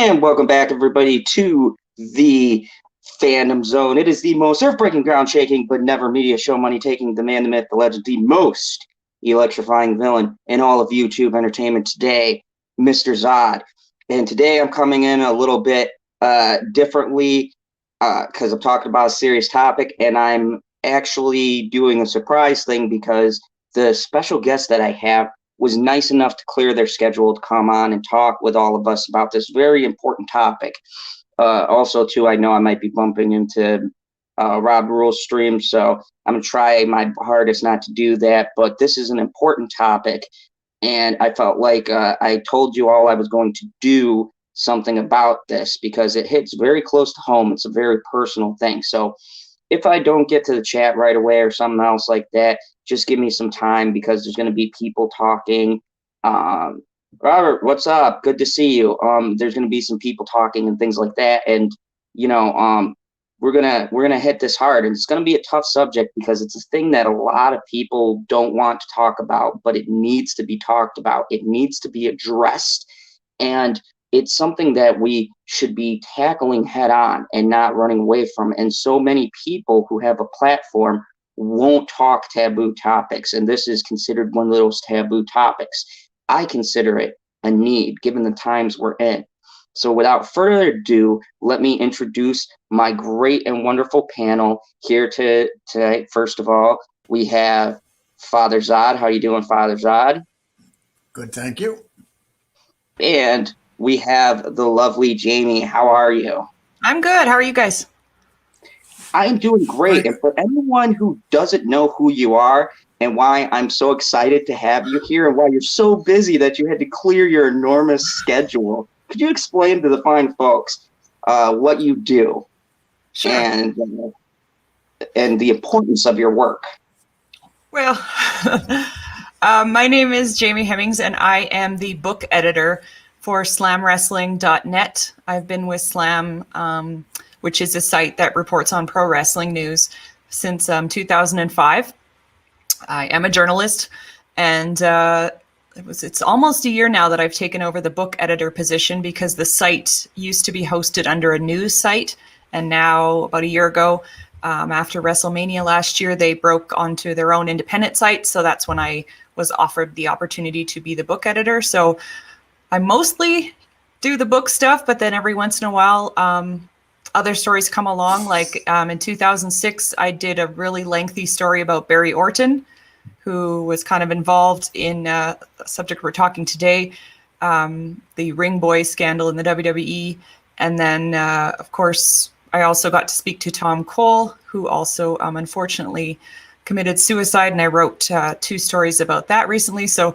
And welcome back, everybody, to the Fandom Zone. It is the most earth-breaking, ground-shaking, but never media show money-taking, the man, the myth, the legend, the most electrifying villain in all of YouTube entertainment today, Mr. Zod. And today I'm coming in a little bit differently because I'm talking about a serious topic, and I'm actually doing a surprise thing because the special guest that I have was nice enough to clear their schedule to come on and talk with all of us about this very important topic. Also, too, I know I might be bumping into Rob Rule's stream, so I'm going to try my hardest not to do that. But this is an important topic, and I felt like I told you all I was going to do something about this because it hits very close to home. It's a very personal thing. So if I don't get to the chat right away or something else like that, just give me some time because there's going to be people talking. Robert, what's up? Good to see you. There's going to be some people talking and things like that, and we're gonna hit this hard, and it's going to be a tough subject because it's a thing that a lot of people don't want to talk about, but it needs to be talked about. It needs to be addressed, and it's something that we should be tackling head on and not running away from. And so many people who have a platform won't talk taboo topics, and this is considered one of those taboo topics. I consider it a need given the times we're in. So without further ado, let me introduce my great and wonderful panel here today. First of all, we have Father Zod. How you doing, Father Zod? Good, thank you. And we have the lovely Jamie. How are you? I'm good. How are you guys? I'm doing great. And for anyone who doesn't know who you are and why I'm so excited to have you here and why you're so busy that you had to clear your enormous schedule, could you explain to the fine folks what you do? Sure. And the importance of your work? Well, my name is Jamie Hemmings, and I am the book editor for SlamWrestling.net. I've been with Slam, which is a site that reports on pro wrestling news, since 2005. I am a journalist, and it's almost a year now that I've taken over the book editor position because the site used to be hosted under a news site, and now about a year ago, after WrestleMania last year, they broke onto their own independent site. So that's when I was offered the opportunity to be the book editor. So I mostly do the book stuff, but then every once in a while, other stories come along. Like in 2006, I did a really lengthy story about Barry Orton, who was kind of involved in the subject we're talking today, the Ring Boy scandal in the WWE. And then, of course, I also got to speak to Tom Cole, who also unfortunately committed suicide. And I wrote 2 stories about that recently. So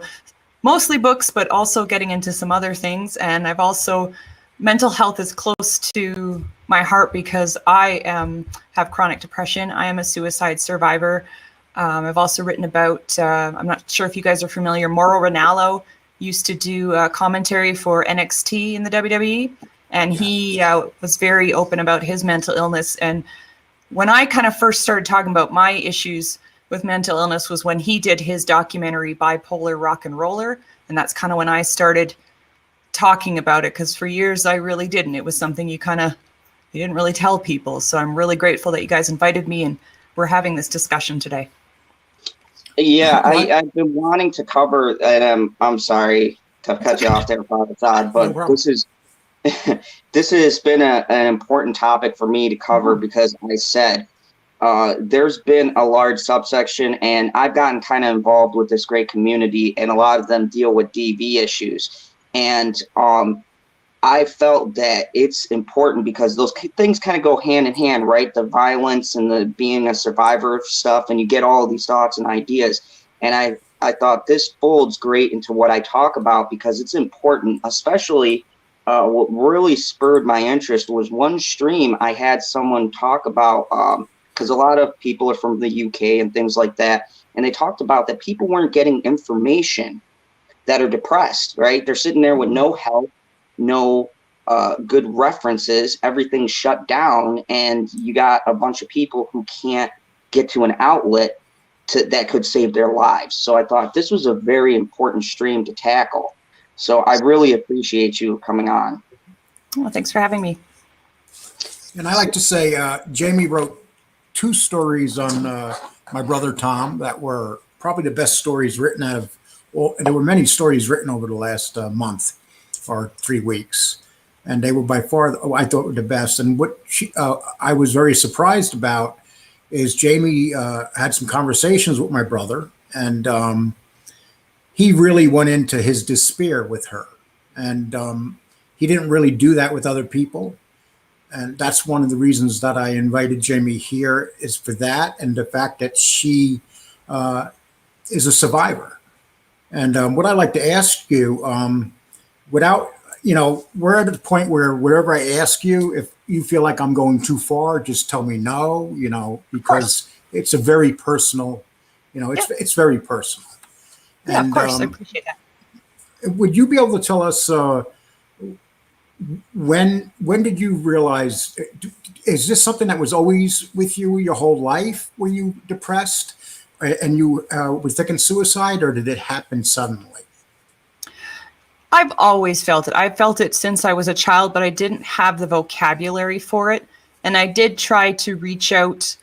mostly books, but also getting into some other things. And I've also, mental health is close to my heart because I have chronic depression. I am a suicide survivor. I've also written about, I'm not sure if you guys are familiar, Mauro Ranallo used to do commentary for NXT in the WWE. And he was very open about his mental illness. And when I kind of first started talking about my issues with mental illness was when he did his documentary Bipolar Rock and Roller. And that's kind of when I started talking about it, because for years I really didn't. It was something you didn't really tell people. So I'm really grateful that you guys invited me and we're having this discussion today. Yeah, I've been wanting to cover, and I'm sorry to cut you off there, Father Todd, but this has been an important topic for me to cover because I said there's been a large subsection, and I've gotten kind of involved with this great community, and a lot of them deal with DV issues. And I felt that it's important because those things kind of go hand in hand, right? The violence and the being a survivor of stuff, and you get all of these thoughts and ideas. And I thought this folds great into what I talk about because it's important, especially what really spurred my interest was one stream I had someone talk about, because a lot of people are from the UK and things like that, and they talked about that people weren't getting information that are depressed, right? They're sitting there with no help, no good references, everything's shut down, and you got a bunch of people who can't get to an outlet that could save their lives. So I thought this was a very important stream to tackle. So I really appreciate you coming on. Well, thanks for having me. And I like to say, Jamie wrote 2 stories on my brother Tom that were probably the best stories written out of. Well, there were many stories written over the last month or 3 weeks, and they were by far, I thought, were the best. And what I was very surprised about is Jamie had some conversations with my brother, and he really went into his despair with her, and he didn't really do that with other people. And that's one of the reasons that I invited Jamie here, is for that, and the fact that she is a survivor. And what I'd like to ask you, without, we're at the point where whatever I ask you, if you feel like I'm going too far, just tell me no, because it's a very personal, it's very personal. Yeah, And, of course. I appreciate that. would you be able to tell us when did you realize, is this something that was always with you your whole life? Were you depressed and you were thinking suicide, or did it happen suddenly? I've always felt it. I've felt it since I was a child, but I didn't have the vocabulary for it. And I did try to reach out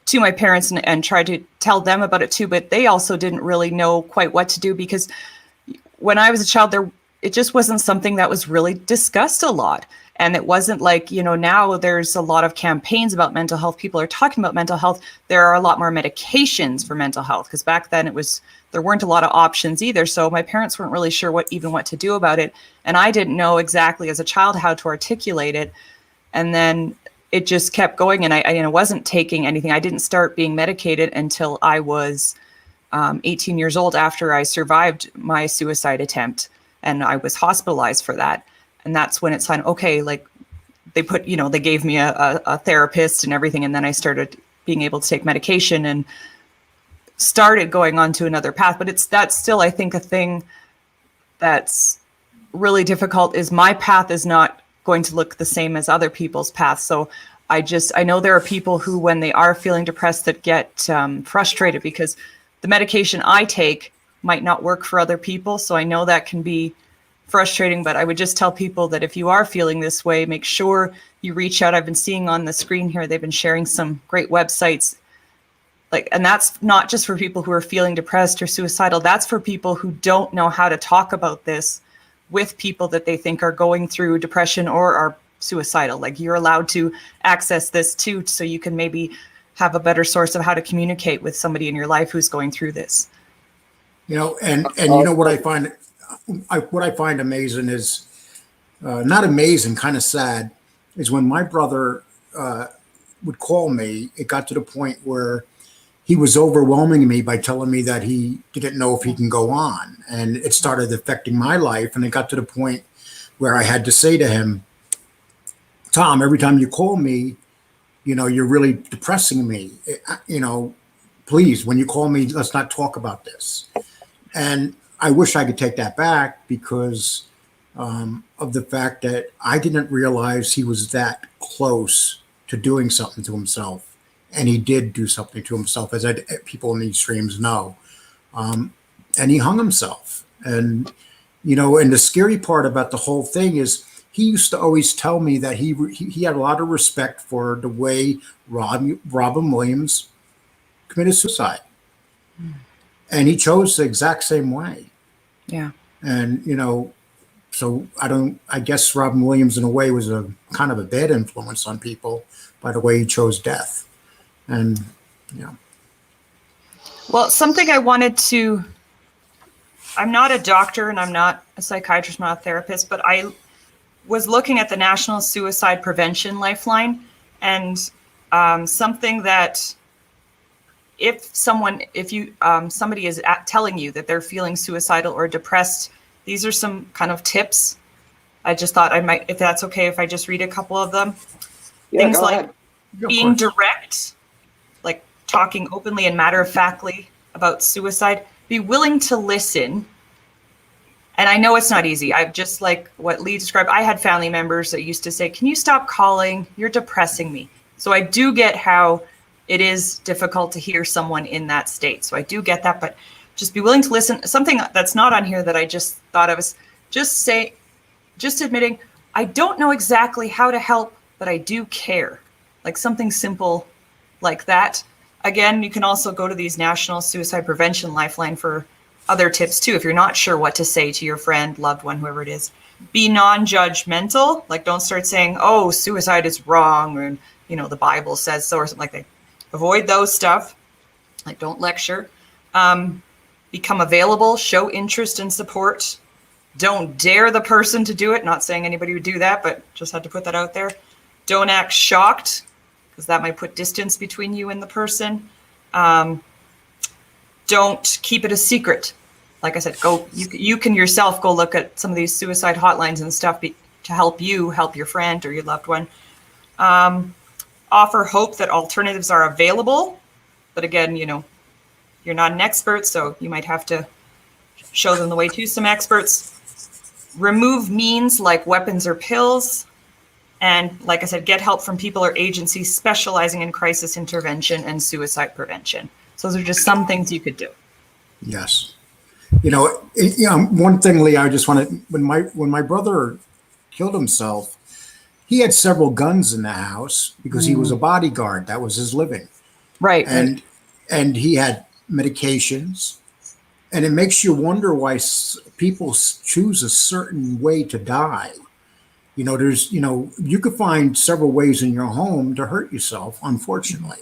to my parents and try to tell them about it too, but they also didn't really know quite what to do, because when I was a child, it just wasn't something that was really discussed a lot. And it wasn't like, now there's a lot of campaigns about mental health. People are talking about mental health. There are a lot more medications for mental health, because back then there weren't a lot of options either. So my parents weren't really sure what to do about it. And I didn't know exactly as a child how to articulate it. And then it just kept going, and I wasn't taking anything. I didn't start being medicated until I was 18 years old, after I survived my suicide attempt, and I was hospitalized for that. And that's when it's like, okay, like they gave me a therapist and everything. And then I started being able to take medication and started going on to another path. But that's still, I think, a thing that's really difficult, is my path is not going to look the same as other people's paths. So I know there are people who, when they are feeling depressed, that get frustrated because the medication I take might not work for other people. So I know that can be frustrating, but I would just tell people that if you are feeling this way, make sure you reach out. I've been seeing on the screen here, they've been sharing some great websites. And that's not just for people who are feeling depressed or suicidal. That's for people who don't know how to talk about this with people that they think are going through depression or are suicidal. Like, you're allowed to access this too, so you can maybe have a better source of how to communicate with somebody in your life who's going through this. And what I find amazing is, not amazing, kind of sad, is when my brother would call me, it got to the point where he was overwhelming me by telling me that he didn't know if he can go on. And it started affecting my life. And it got to the point where I had to say to him, Tom, every time you call me, you're really depressing me. Please, when you call me, let's not talk about this. And I wish I could take that back, because of the fact that I didn't realize he was that close to doing something to himself. And he did do something to himself, as people in these streams know. And he hung himself. And, and the scary part about the whole thing is, he used to always tell me that he had a lot of respect for the way Robin Williams committed suicide. And he chose the exact same way. Yeah. And, so I guess Robin Williams in a way was a kind of a bad influence on people by the way he chose death. And, Well, something I wanted to, I'm not a doctor and I'm not a psychiatrist, I'm not a therapist, but I was looking at the National Suicide Prevention Lifeline, and something that if somebody is telling you that they're feeling suicidal or depressed, these are some kind of tips. I just thought I might, if that's okay, if I just read a couple of them. Yeah, Things go like ahead. being direct, like talking openly and matter-of-factly about suicide, be willing to listen. And I know it's not easy. I've just, like what Lee described, I had family members that used to say, can you stop calling? You're depressing me. So I do get how it is difficult to hear someone in that state. So I do get that, but just be willing to listen. Something that's not on here that I just thought of is just admitting, I don't know exactly how to help, but I do care. Like something simple like that. Again, you can also go to these National Suicide Prevention Lifeline for other tips too. If you're not sure what to say to your friend, loved one, whoever it is, be non-judgmental. Like don't start saying, oh, suicide is wrong, or, you know, the Bible says so, or something like that. Avoid those stuff. Like don't lecture. Become available, show interest and support. Don't dare the person to do it. Not saying anybody would do that, but just had to put that out there. Don't act shocked, because that might put distance between you and the person. Don't keep it a secret. Like I said, you can yourself go look at some of these suicide hotlines and stuff to help you help your friend or your loved one. Offer hope that alternatives are available. But again, you know, you're not an expert, so you might have to show them the way to some experts. Remove means like weapons or pills. And like I said, get help from people or agencies specializing in crisis intervention and suicide prevention. So those are just some things you could do. Yes. One thing, Lee, I just want to, when my brother killed himself, he had several guns in the house because he was a bodyguard. That was his living. Right. And he had medications. And it makes you wonder why people choose a certain way to die. You could find several ways in your home to hurt yourself, unfortunately.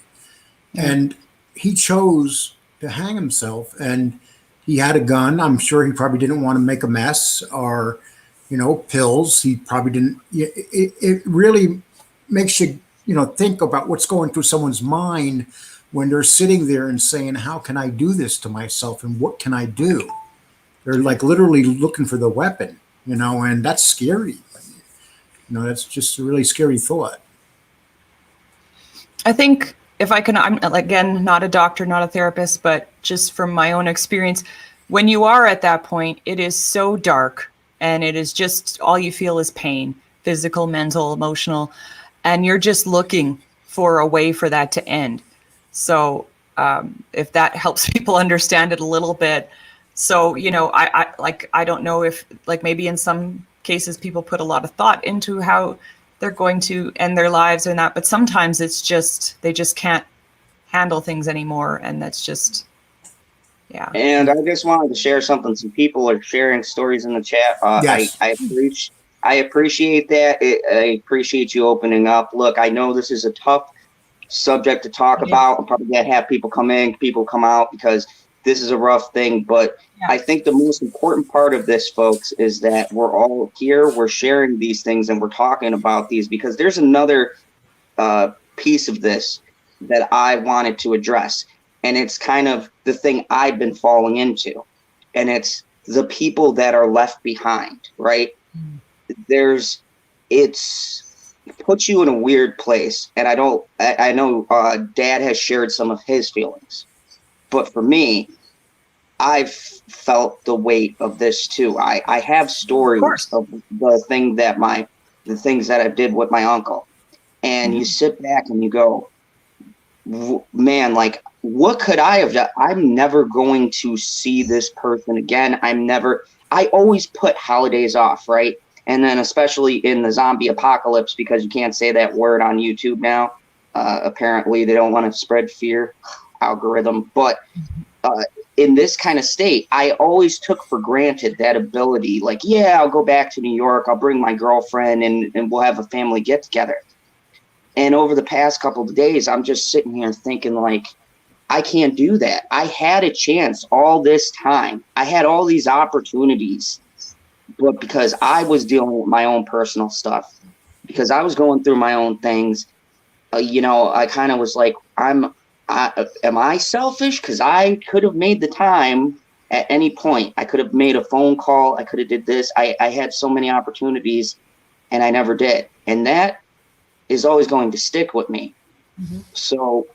And he chose to hang himself, and he had a gun. I'm sure he probably didn't want to make a mess, or, pills. He probably didn't. It really makes you, think about what's going through someone's mind when they're sitting there and saying, how can I do this to myself, and what can I do? They're like literally looking for the weapon, and that's scary. That's just a really scary thought. I think if I can, I'm again, not a doctor, not a therapist, but just from my own experience, when you are at that point, it is so dark, and it is just all you feel is pain, physical, mental, emotional, and you're just looking for a way for that to end. So if that helps people understand it a little bit. So, I don't know if, like, maybe in some cases people put a lot of thought into how they're going to end their lives and that, but sometimes it's just, they just can't handle things anymore. And that's just, yeah. And I just wanted to share something. Some people are sharing stories in the chat. Yes. I appreciate that. I appreciate you opening up. Look, I know this is a tough subject to talk about. I'm probably gonna have people come in, people come out, because this is a rough thing. But I think the most important part of this, folks, is that we're all here, we're sharing these things, and we're talking about these, because there's another piece of this that I wanted to address. And it's kind of the thing I've been falling into. And it's the people that are left behind, right? It's puts you in a weird place. And I know Dad has shared some of his feelings. But for me, I've felt the weight of this too. I have stories of the things that I did with my uncle. And you sit back and you go, man, like, what could I have done? I'm never going to see this person again. I always put holidays off, right? And then especially in the zombie apocalypse, because you can't say that word on YouTube now. Apparently they don't want to spread fear, algorithm. But in this kind of state, I always took for granted that ability. Like, yeah, I'll go back to New York. I'll bring my girlfriend and we'll have a family get together. And over the past couple of days, I'm just sitting here thinking, like, I can't do that. I had a chance all this time. I had all these opportunities, but because I was dealing with my own personal stuff, because I was going through my own things, I kind of was like, am I selfish? Because I could have made the time at any point. I could have made a phone call. I could have did this. I had so many opportunities, and I never did. And that is always going to stick with me. Mm-hmm. So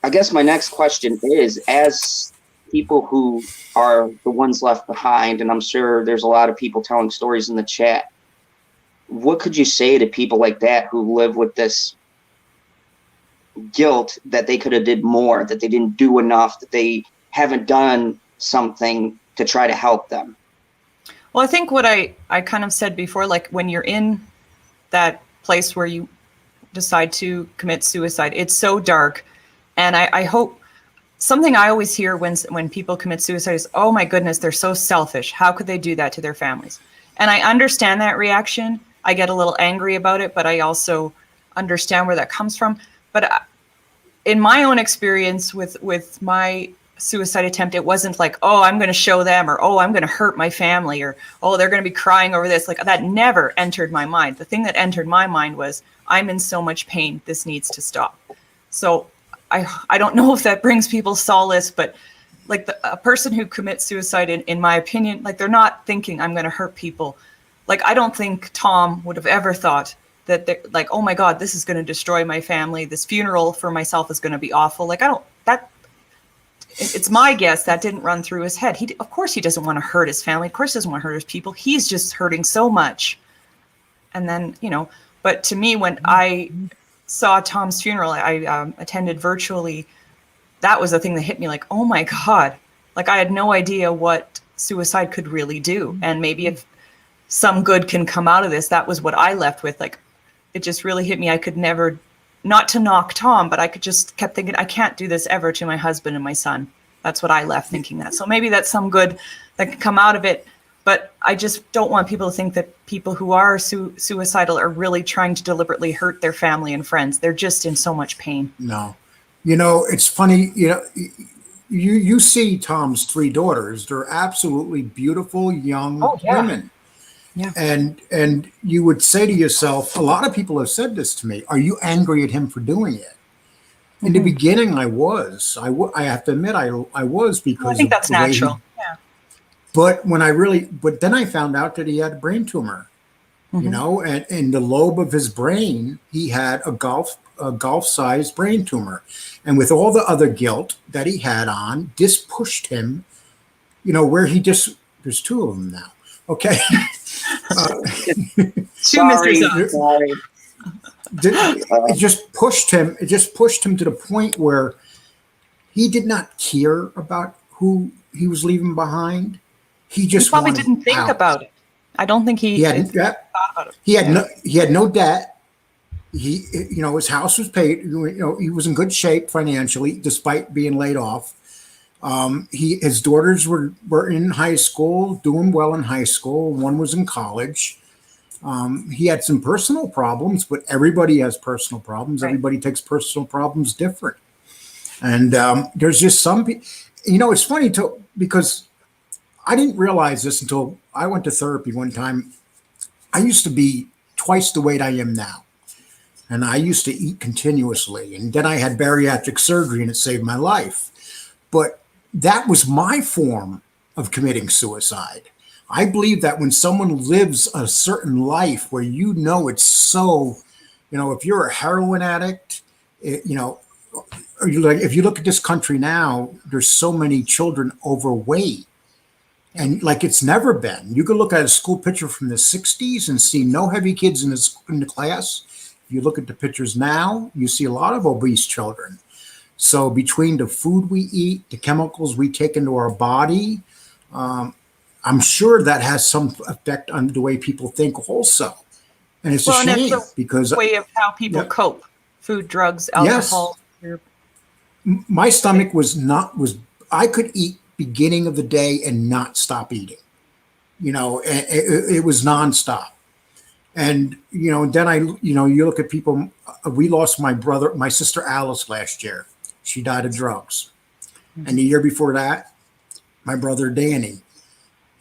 I guess my next question is, as people who are the ones left behind, and I'm sure there's a lot of people telling stories in the chat, what could you say to people like that who live with this guilt that they could have did more, that they didn't do enough, that they haven't done something to try to help them? Well, I think what I kind of said before, like when you're in that place where you decide to commit suicide. It's so dark. And I hope something I always hear when people commit suicide is, oh my goodness, they're so selfish. How could they do that to their families? And I understand that reaction. I get a little angry about it, but I also understand where that comes from. But in my own experience with my suicide attempt, it wasn't like, oh, I'm going to show them, or oh, I'm going to hurt my family, or oh, they're going to be crying over this. Like, that never entered my mind. The thing that entered my mind was, I'm in so much pain. This needs to stop. So I don't know if that brings people solace, but like a person who commits suicide, in my opinion, like, they're not thinking I'm going to hurt people. Like, I don't think Tom would have ever thought that they're like, oh my God, this is going to destroy my family. This funeral for myself is going to be awful. Like, it's my guess that didn't run through his head. Of course he doesn't want to hurt his family. Of course he doesn't want to hurt his people. He's just hurting so much. And then, but to me, when I saw Tom's funeral, I attended virtually. That was the thing that hit me, like, oh my God, like, I had no idea what suicide could really do. And maybe if some good can come out of this, that was what I left with. Like, it just really hit me. I could never, not to knock Tom, but I kept thinking, I can't do this ever to my husband and my son. That's what I left thinking that. So maybe that's some good that can come out of it. But I just don't want people to think that people who are suicidal are really trying to deliberately hurt their family and friends. They're just in so much pain. No. It's funny, you see Tom's 3 daughters. They're absolutely beautiful young women. Yeah. And you would say to yourself, a lot of people have said this to me, are you angry at him for doing it? In the beginning, I was. I have to admit, I was, because I think that's natural. Yeah. But then I found out that he had a brain tumor, and in the lobe of his brain, he had a golf-sized brain tumor. And with all the other guilt that he had on, this pushed him, where there's 2 of them now. Okay. Sorry. It just pushed him to the point where he did not care about who he was leaving behind. He probably didn't think about it. I don't think he had thought about it. He had no debt. His house was paid. He was in good shape financially, despite being laid off. His daughters were in high school, doing well in high school. One was in college. He had some personal problems, but everybody has personal problems. Right. Everybody takes personal problems different. And there's just some people, it's funny because I didn't realize this until I went to therapy one time. I used to be twice the weight I am now. And I used to eat continuously. And then I had bariatric surgery and it saved my life. But that was my form of committing suicide. I believe that when someone lives a certain life where it's so, if you're a heroin addict, if you look at this country now, there's so many children overweight. And like it's never been. You could look at a school picture from the 60s and see no heavy kids in the class. If you look at the pictures now, you see a lot of obese children. So between the food we eat, the chemicals we take into our body, I'm sure that has some effect on the way people think also. And it's a shame because way of how people cope. Food, drugs, alcohol. Yes. My stomach I could eat beginning of the day and not stop eating. It was nonstop. And, then you look at people, we lost my sister Alice last year. She died of drugs. And the year before that, my brother Danny.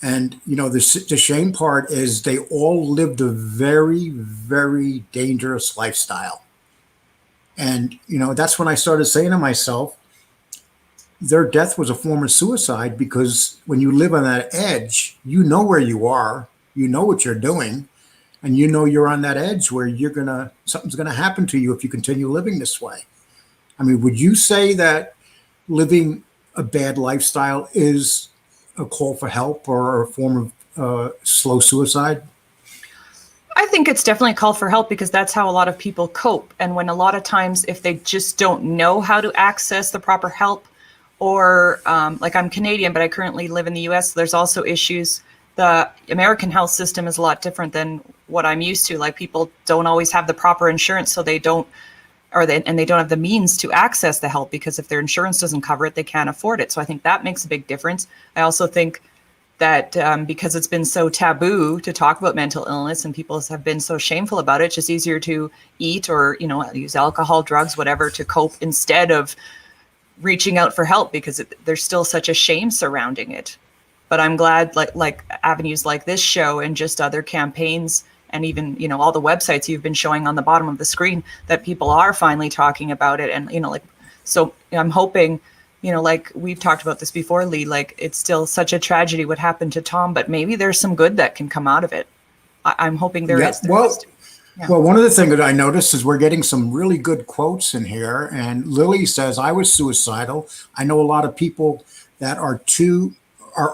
And, the shame part is they all lived a very, very dangerous lifestyle. And, that's when I started saying to myself, their death was a form of suicide, because when you live on that edge, where you are, what you're doing, and you're on that edge where something's going to happen to you if you continue living this way. I mean, would you say that living a bad lifestyle is a call for help or a form of slow suicide? I think it's definitely a call for help, because that's how a lot of people cope. And when a lot of times, if they just don't know how to access the proper help, or like I'm Canadian, but I currently live in the US, so there's also issues the American health system is a lot different than what I'm used to. Like, people don't always have the proper insurance, so they don't, and they don't have the means to access the help, because if their insurance doesn't cover it, they can't afford it. So I think that makes a big difference. I also think that because it's been so taboo to talk about mental illness and people have been so shameful about it, it's just easier to eat or, use alcohol, drugs, whatever, to cope instead of reaching out for help, because there's still such a shame surrounding it. But I'm glad like avenues like this show and just other campaigns, and even, all the websites you've been showing on the bottom of the screen, that people are finally talking about it. And, so I'm hoping, like we've talked about this before, Lee, like, it's still such a tragedy what happened to Tom, but maybe there's some good that can come out of it. I'm hoping there is. Well, one of the things that I noticed is we're getting some really good quotes in here. And Lily says, I was suicidal. I know a lot of people that are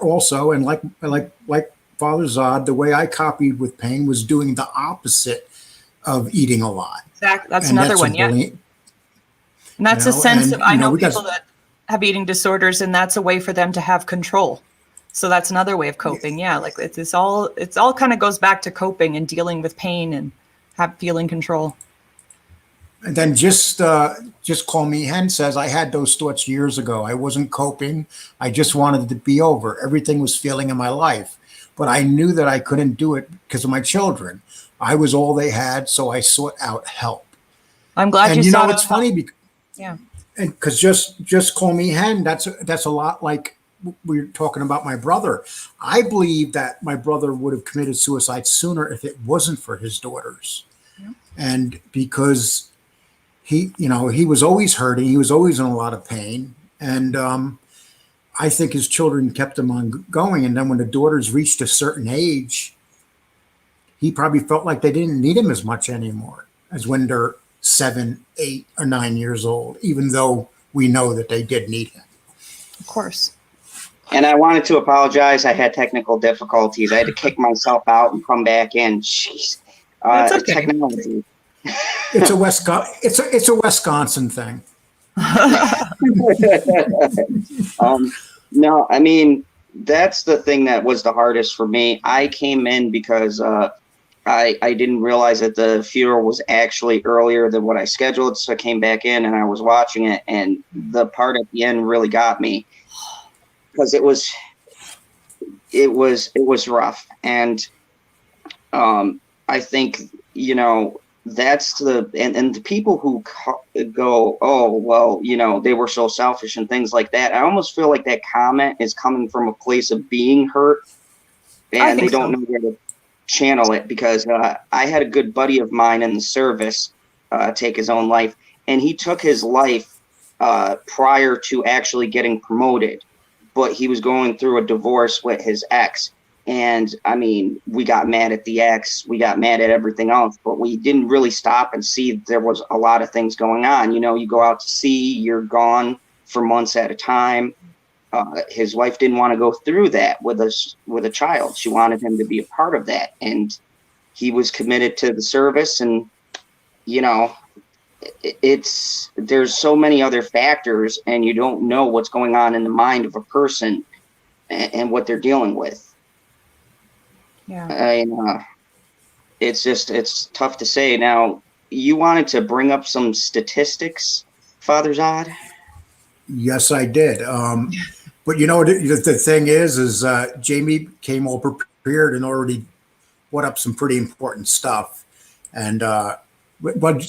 also, and like Father Zod, the way I copied with pain was doing the opposite of eating a lot. Exactly. That's another one. Yeah. And that's a sense of, I know people that have eating disorders, and that's a way for them to have control. So that's another way of coping. Yeah. Like, it's all kind of goes back to coping and dealing with pain and feeling control. And then just Call Me Hen says, I had those thoughts years ago. I wasn't coping. I just wanted it to be over. Everything was failing in my life, but I knew that I couldn't do it because of my children. I was all they had, so I sought out help. I'm glad and you know it's funny because yeah, and because just Call Me Hen, that's a lot like we're talking about my brother. I believe that my brother would have committed suicide sooner if it wasn't for his daughters. Yeah. And because he was always hurting, he was always in a lot of pain. And I think his children kept him on going. And then when the daughters reached a certain age, he probably felt like they didn't need him as much anymore as when they're 7, 8, or 9 years old, even though we know that they did need him. Of course. And I wanted to apologize. I had technical difficulties. I had to kick myself out and come back in. Jeez. That's okay. Technology. It's a Wisconsin thing. No, I mean, that's the thing that was the hardest for me. I came in because I didn't realize that the funeral was actually earlier than what I scheduled. So I came back in and I was watching it, and the part at the end really got me, because it was rough. And I think, that's and the people who go, oh, well, they were so selfish and things like that. I almost feel like that comment is coming from a place of being hurt, and they don't know where to channel it, because I had a good buddy of mine in the service take his own life, and he took his life prior to actually getting promoted, but he was going through a divorce with his ex. And I mean, we got mad at the ex, we got mad at everything else, but we didn't really stop and see there was a lot of things going on. You go out to sea, you're gone for months at a time. His wife didn't want to go through that with a child. She wanted him to be a part of that. And he was committed to the service. And, there's so many other factors, and you don't know what's going on in the mind of a person and what they're dealing with. Yeah. It's tough to say. Now, you wanted to bring up some statistics, Father Zod? Yes, I did. But the thing is Jamie came all prepared and already put up some pretty important stuff. And but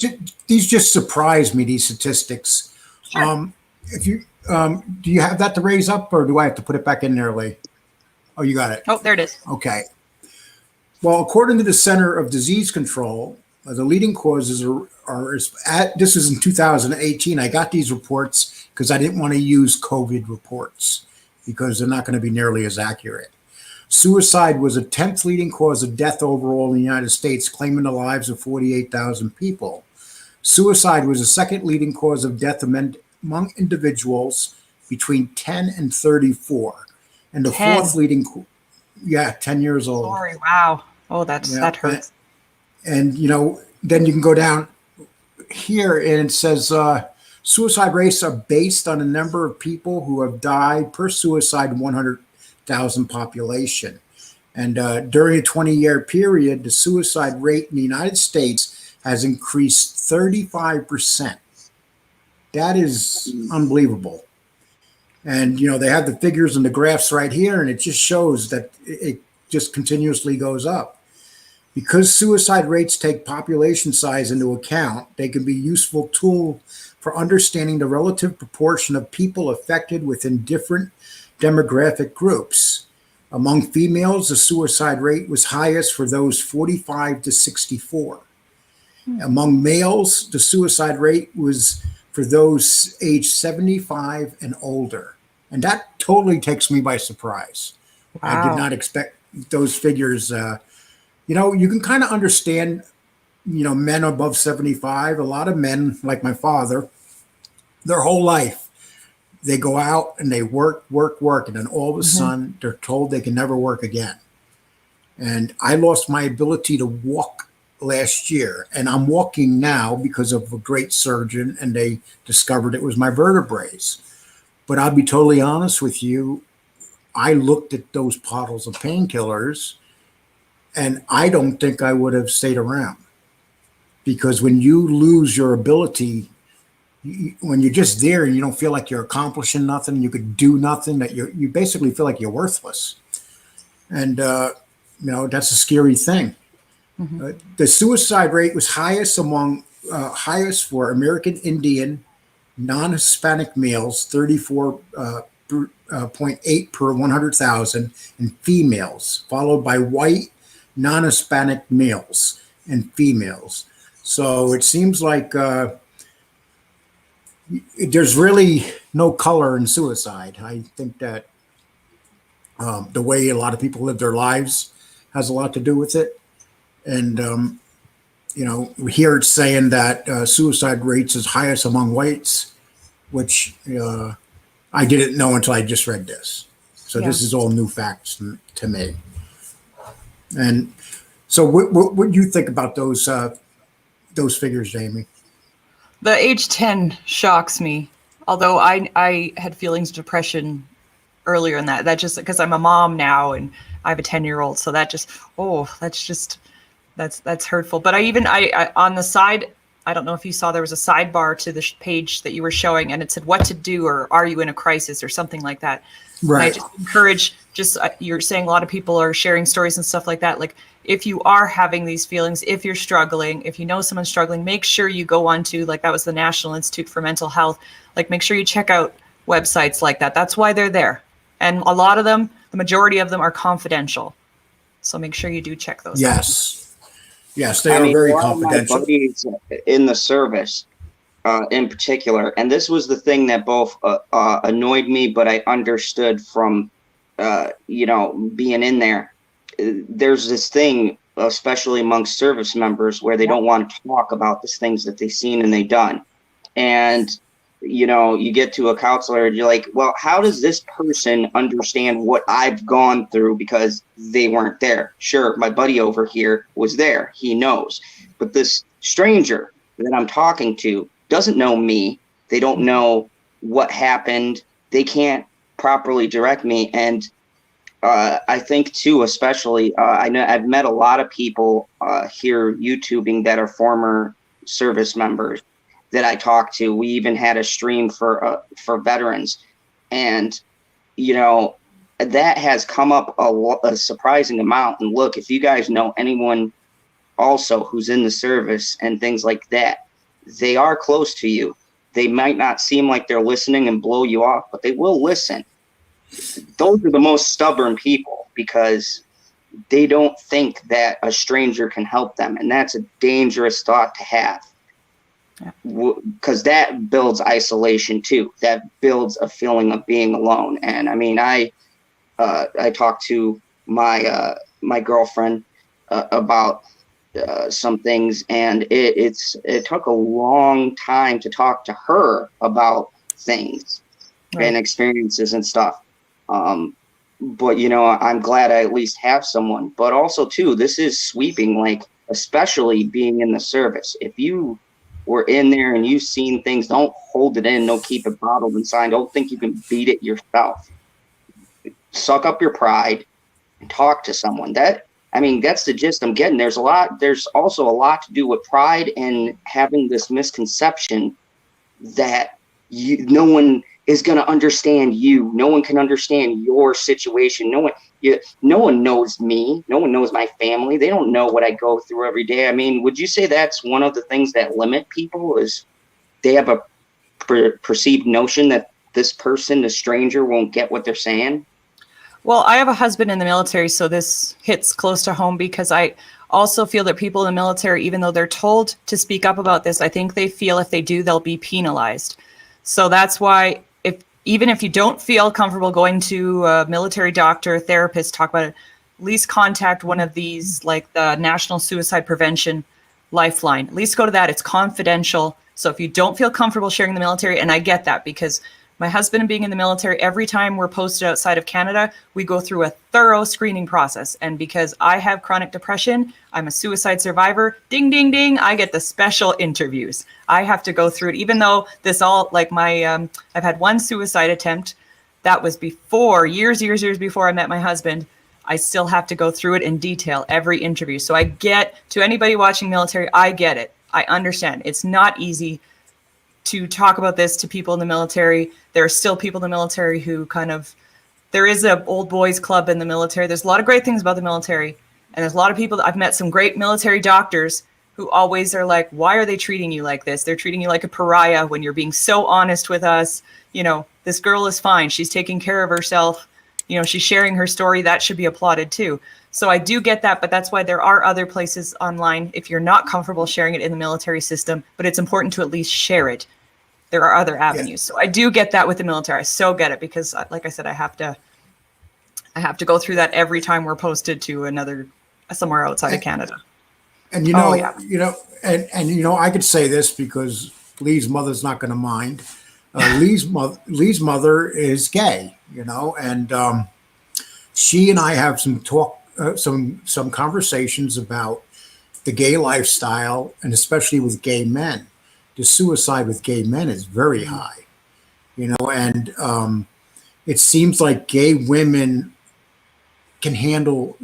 these just surprised me, these statistics. Sure. If you do you have that to raise up, or do I have to put it back in there, Lee? Oh, you got it. Oh, there it is. Okay. Well, according to the Center of Disease Control, the leading causes this is in 2018. I got these reports because I didn't want to use COVID reports because they're not going to be nearly as accurate. Suicide was the 10th leading cause of death overall in the United States, claiming the lives of 48,000 people. Suicide was the second leading cause of death among individuals between 10 and 34. And the 10. Fourth leading, 10 years old. Sorry, wow. Oh, that hurts. And, then you can go down here and it says suicide rates are based on the number of people who have died per suicide 100,000 population. And during a 20-year period, the suicide rate in the United States has increased 35%. That is unbelievable. And, they have the figures and the graphs right here, and it just shows that it just continuously goes up. Because suicide rates take population size into account, they can be a useful tool for understanding the relative proportion of people affected within different demographic groups. Among females, the suicide rate was highest for those 45 to 64. Among males, the suicide rate was for those aged 75 and older. And that totally takes me by surprise. I did Wow. not expect those figures. You can kind of understand, men above 75. A lot of men, like my father, their whole life, they go out and they work, and then all of a sudden they're told they can never work again. And I lost my ability to walk last year, and I'm walking now because of a great surgeon, and they discovered it was my vertebrae. But I'll be totally honest with you, I looked at those bottles of painkillers, and I don't think I would have stayed around, because when you lose your ability, when you're just there and you don't feel like you're accomplishing nothing, you could do nothing, that you basically feel like you're worthless. And, that's a scary thing. The suicide rate was highest for American Indian, non-Hispanic males, 34.8 per 100,000, and females, followed by white, non-Hispanic males and females. So it seems like there's really no color in suicide. I think that the way a lot of people live their lives has a lot to do with it. And, here it's saying that suicide rates is highest among whites, which I didn't know until I just read this. So Yeah. this is all new facts to me. And so what do you think about those figures, Jamie? The age 10 shocks me. Although I had feelings of depression earlier in that just because I'm a mom now and I have a 10-year-old. So that's hurtful. But I on the side, I don't know if you saw, there was a sidebar to the page that you were showing, and it said what to do, or are you in a crisis, or something like that. Right. And I just encourage, you're saying a lot of people are sharing stories and stuff like that. Like, if you are having these feelings, if you're struggling, if you know someone's struggling, make sure you go on to, like, that was the National Institute for Mental Health. Like, make sure you check out websites like that. That's why they're there. And a lot of them, the majority of them, are confidential. So make sure you do check those out. Yes, they are very a lot confidential. of my buddies in the service, in particular, and this was the thing that both annoyed me, but I understood from, being in there. There's this thing, especially amongst service members, where they don't want to talk about the things that they've seen and they've done. And, you get to a counselor and you're like, well, how does this person understand what I've gone through, because they weren't there? Sure, my buddy over here was there. He knows. But this stranger that I'm talking to doesn't know me. They don't know what happened. They can't properly direct me. And I think, too, especially, I know I've met a lot of people here YouTubing that are former service members that I talked to. We even had a stream for veterans, and that has come up a surprising amount. And look, if you guys know anyone also who's in the service and things like that, they are close to you. They might not seem like they're listening and blow you off, but they will listen. Those are the most stubborn people, because they don't think that a stranger can help them, and that's a dangerous thought to have. Because that builds isolation too. That builds a feeling of being alone. And I mean, I talked to my girlfriend about some things, and it took a long time to talk to her about things and experiences and stuff. But I'm glad I at least have someone. But also too, this is sweeping, like, especially being in the service. If you were in there and you've seen things, don't hold it in. Don't keep it bottled inside. Don't think you can beat it yourself. Suck up your pride talk to someone. That's the gist I'm getting. There's also a lot to do with pride and having this misconception that no one is going to understand you. No one can understand your situation. No one knows me. No one knows my family. They don't know what I go through every day. I mean, would you say that's one of the things that limit people is they have a perceived notion that this person, the stranger, won't get what they're saying? Well, I have a husband in the military, so this hits close to home because I also feel that people in the military, even though they're told to speak up about this, I think they feel if they do, they'll be penalized. So that's why even if you don't feel comfortable going to a military doctor, therapist, talk about it, at least contact one of these, like the National Suicide Prevention Lifeline. At least go to that. It's confidential. So if you don't feel comfortable sharing the military, and I get that because my husband being in the military, every time we're posted outside of Canada, we go through a thorough screening process. And because I have chronic depression, I'm a suicide survivor, ding, ding, ding, I get the special interviews. I have to go through it, even though this all, like I've had one suicide attempt that was before, years before I met my husband. I still have to go through it in detail, every interview. So I get, to anybody watching military, I get it. I understand. It's not easy to talk about this to people in the military. There are still people in the military who there is a old boys club in the military. There's a lot of great things about the military. And there's a lot of people I've met some great military doctors who always are like, why are they treating you like this? They're treating you like a pariah when you're being so honest with us. This girl is fine. She's taking care of herself. She's sharing her story. That should be applauded too. So I do get that, but that's why there are other places online if you're not comfortable sharing it in the military system, but it's important to at least share it. There are other avenues. Yeah. So I do get that with the military. I so get it because, like I said, I have to go through that every time we're posted to somewhere outside of Canada. And I could say this because Lee's mother's not going to mind. Lee's mother is gay, and she and I have some talk, some conversations about the gay lifestyle, and especially with gay men. The suicide with gay men is very high, and it seems like gay women handle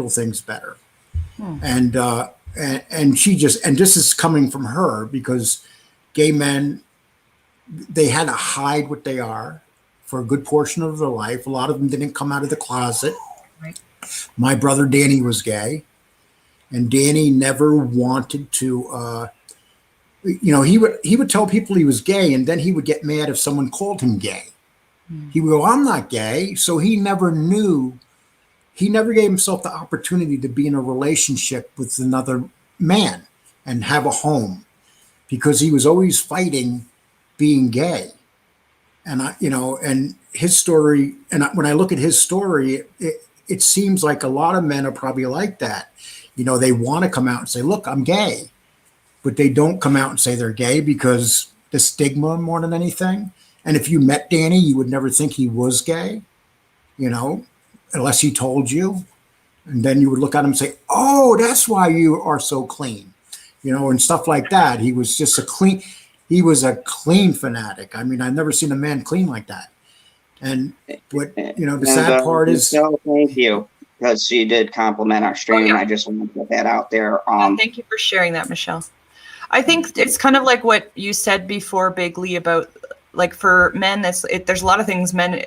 things better. And this is coming from her because gay men, they had to hide what they are for a good portion of their life. A lot of them didn't come out of the closet. Right. My brother Danny was gay, and Danny never wanted to. He would tell people he was gay, and then he would get mad if someone called him gay. He would go, "I'm not gay," so he never knew. He never gave himself the opportunity to be in a relationship with another man and have a home, because he was always fighting being gay. And and his story, and when I look at his story, it seems like a lot of men are probably like that. They want to come out and say, "Look, I'm gay," but they don't come out and say they're gay because the stigma more than anything. And if you met Danny, you would never think he was gay, unless he told you. And then you would look at him and say, "Oh, that's why you are so clean," and stuff like that. He was just a clean fanatic. I mean, I've never seen a man clean like that. And the sad part is. No, thank you, because she did compliment our stream. Yeah. I just want to put that out there. Thank you for sharing that, Michelle. I think it's kind of like what you said before, Big Lee, about like for men, there's a lot of things men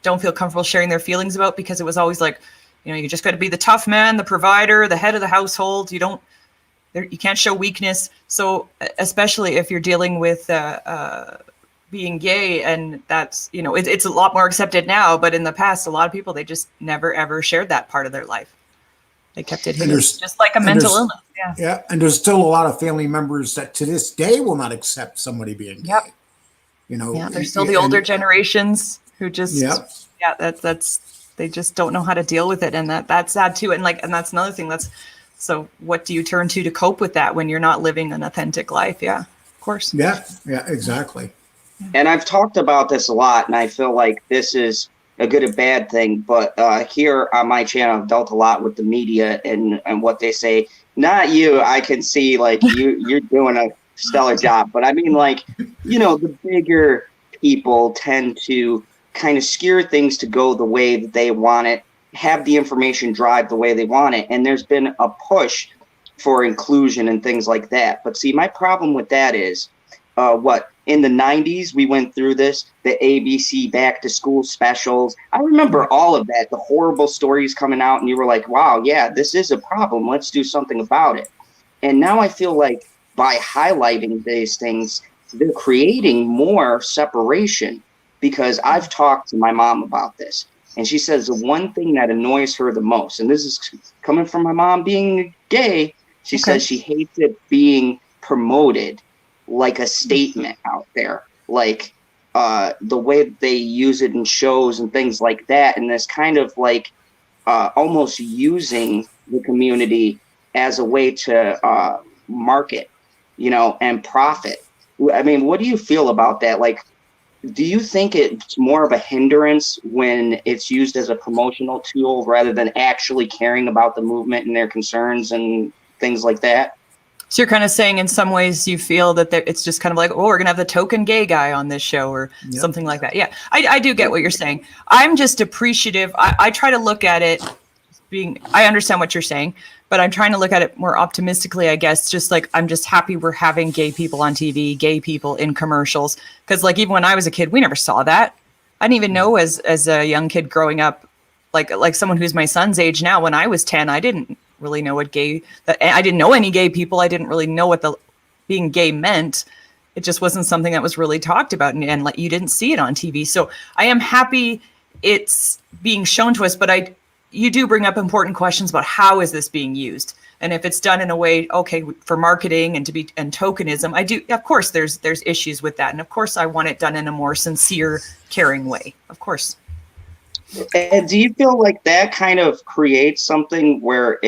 don't feel comfortable sharing their feelings about because it was always like, you just got to be the tough man, the provider, the head of the household. You can't show weakness. So especially if you're dealing with being gay, and that's, it's a lot more accepted now, but in the past, a lot of people, they just never, ever shared that part of their life. They kept it hidden, just like a mental illness. Yeah. Yeah. And there's still a lot of family members that to this day will not accept somebody being gay. Yep. There's still the older generations who just, they just don't know how to deal with it. And that's sad too. And that's another thing so what do you turn to cope with that when you're not living an authentic life? Yeah, of course. Yeah, exactly. And I've talked about this a lot, and I feel like this is a good and bad thing. But here on my channel, I've dealt a lot with the media and what they say. Not you. I can see you're doing a stellar job. But I mean, the bigger people tend to kind of skewer things to go the way that they want it have the information drive the way they want it. And there's been a push for inclusion and things like that. But see, my problem with that is in the 90s, we went through this, the ABC back to school specials. I remember all of that, the horrible stories coming out, and you were like, wow, yeah, this is a problem. Let's do something about it. And now I feel like by highlighting these things, they're creating more separation, because I've talked to my mom about this. And she says the one thing that annoys her the most, and this is coming from my mom being gay, she says she hates it being promoted like a statement out there, like the way they use it in shows and things like that. And this kind of like almost using the community as a way to market, and profit. I mean, what do you feel about that? Like, do you think it's more of a hindrance when it's used as a promotional tool rather than actually caring about the movement and their concerns and things like that? So you're kind of saying in some ways you feel that it's just kind of like, oh, we're going to have the token gay guy on this show or something like that. Yeah, I do get what you're saying. I'm just appreciative. I try to look at it I understand what you're saying, but I'm trying to look at it more optimistically, I guess. Just like, I'm just happy we're having gay people on TV, gay people in commercials. Because like, even when I was a kid, we never saw that. I didn't even know as a young kid growing up, like someone who's my son's age now, when I was 10, I didn't really know what I didn't know any gay people. I didn't really know what being gay meant. It just wasn't something that was really talked about, and like, you didn't see it on TV. So I am happy it's being shown to us, but you do bring up important questions about how is this being used, and if it's done in a way, okay, for marketing and tokenism. Of course, there's issues with that, and of course, I want it done in a more sincere, caring way. Of course. And do you feel like that kind of creates something where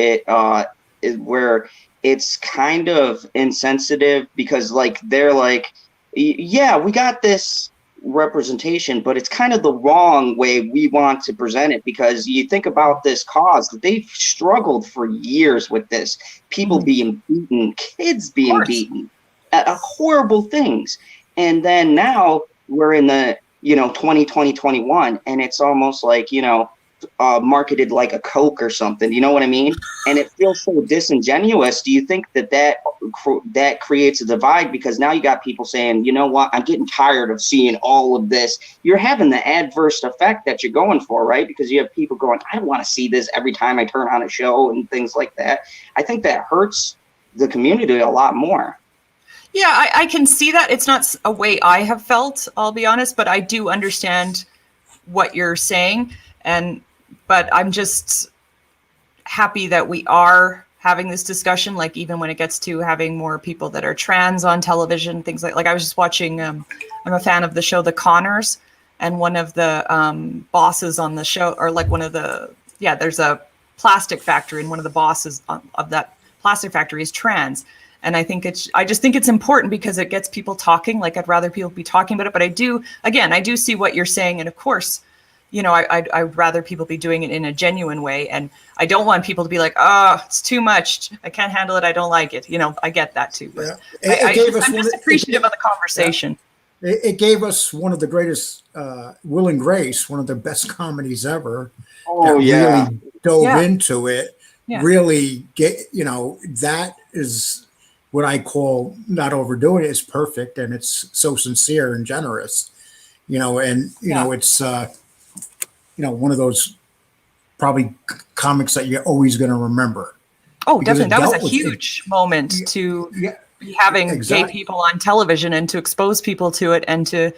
it's kind of insensitive, because like they're like, yeah, we got this representation, but it's kind of the wrong way we want to present it, because you think about this cause, they've struggled for years with this, people being beaten, kids being beaten, horrible things. And then now we're in the 2020, 21, and it's almost like marketed like a Coke or something, you know what I mean? And it feels so disingenuous. Do you think that creates a divide, because now you got people saying, you know what, I'm getting tired of seeing all of this? You're having the adverse effect that you're going for, right? Because you have people going, I don't want to see this every time I turn on a show and things like that. I think that hurts the community a lot more. Yeah, I can see that. It's not a way I have felt, I'll be honest, but I do understand what you're saying. But I'm just happy that we are having this discussion, like even when it gets to having more people that are trans on television, things like I was just watching, I'm a fan of the show The Conners, and one of the bosses on the show, or like there's a plastic factory, and one of the bosses of that plastic factory is trans. And I just think it's important because it gets people talking. Like, I'd rather people be talking about it, but I do see what you're saying. And of course, I'd rather people be doing it in a genuine way. And I don't want people to be like, oh, it's too much, I can't handle it, I don't like it. I get that too. But I'm just appreciative of the conversation. It gave us one of the greatest, Will and Grace, one of the best comedies ever. Oh, yeah. Really dove into it. Yeah. Really that is what I call not overdoing it. It's perfect, and it's so sincere and generous, it's one of those probably comics that you're always going to remember. Oh, definitely. That was a huge moment to be having gay people on television, and to expose people to it, and to,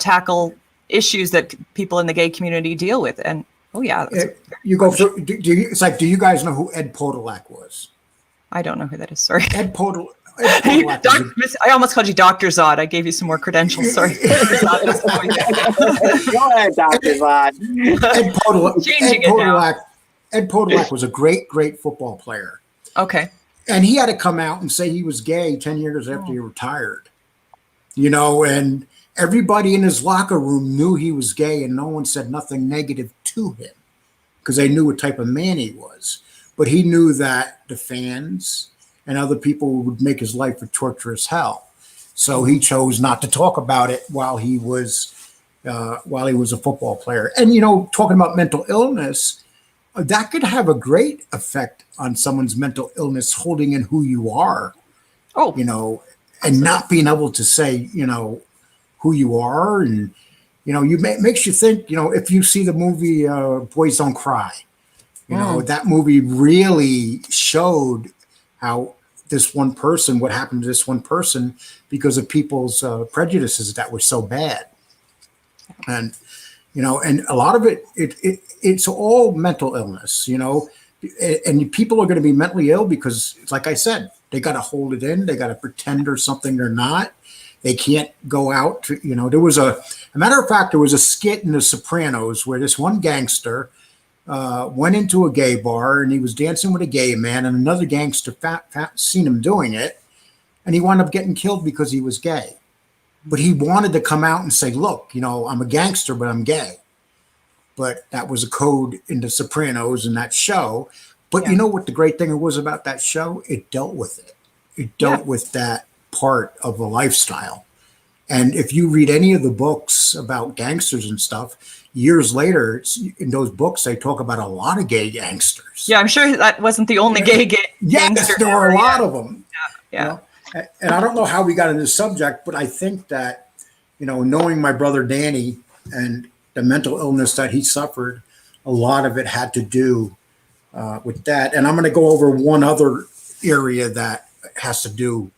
tackle issues that people in the gay community deal with. And you go through. It's like, do you guys know who Ed Podolak was? I don't know who that is. Sorry. Ed Podolak. I almost called you Dr. Zod. I gave you some more credentials. Sorry. Go ahead, Dr. Zod. Ed Podolak was a great, great football player. Okay. And he had to come out and say he was gay 10 years after he retired. And everybody in his locker room knew he was gay, and no one said nothing negative to him because they knew what type of man he was. But he knew that the fans and other people would make his life a torturous hell. So he chose not to talk about it while he was a football player. And, talking about mental illness, that could have a great effect on someone's mental illness, holding in who you are, Oh, and not being able to say, who you are. And, makes you think, if you see the movie Boys Don't Cry, that movie really showed how what happened to this one person because of people's prejudices that were so bad. And, and a lot of it's all mental illness, and people are going to be mentally ill because, like I said, they got to hold it in. They got to pretend they're something they're not. They can't go out to, there was a matter of fact, there was a skit in The Sopranos where this one gangster went into a gay bar and he was dancing with a gay man, and another gangster seen him doing it, and he wound up getting killed because he was gay. But he wanted to come out and say, look, I'm a gangster, but I'm gay. But that was a code in The Sopranos in that show. But you know what the great thing was about that show? It dealt with it. It dealt with that part of a lifestyle. And if you read any of the books about gangsters and stuff, years later, in those books, they talk about a lot of gay gangsters. Yeah, I'm sure that wasn't the only gay gangster. Yes, there were a lot of them. Yeah. And I don't know how we got into this subject, but I think that, knowing my brother Danny and the mental illness that he suffered, a lot of it had to do with that. And I'm going to go over one other area that has to do,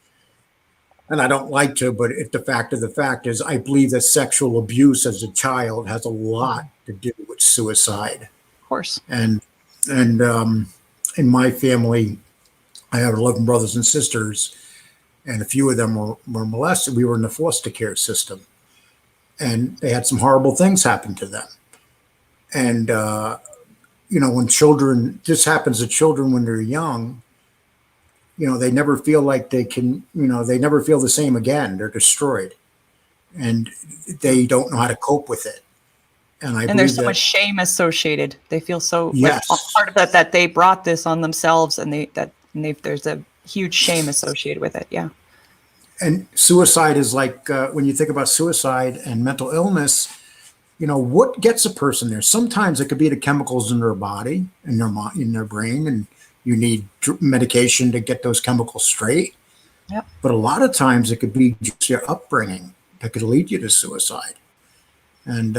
and I don't like to, but the fact of the fact is, I believe that sexual abuse as a child has a lot to do with suicide. Of course. And in my family, I have 11 brothers and sisters, and a few of them were molested. We were in the foster care system, and they had some horrible things happen to them. And, when children, this happens to children when they're young, they never feel like they can, they never feel the same again. They're destroyed, and they don't know how to cope with it. And there's so much shame associated. They feel so, yes, like, part of that they brought this on themselves, and there's a huge shame associated with it. Yeah. And suicide is like, when you think about suicide and mental illness, what gets a person there? Sometimes it could be the chemicals in their body, in their brain, and you need medication to get those chemicals straight. Yep. But a lot of times it could be just your upbringing that could lead you to suicide. And,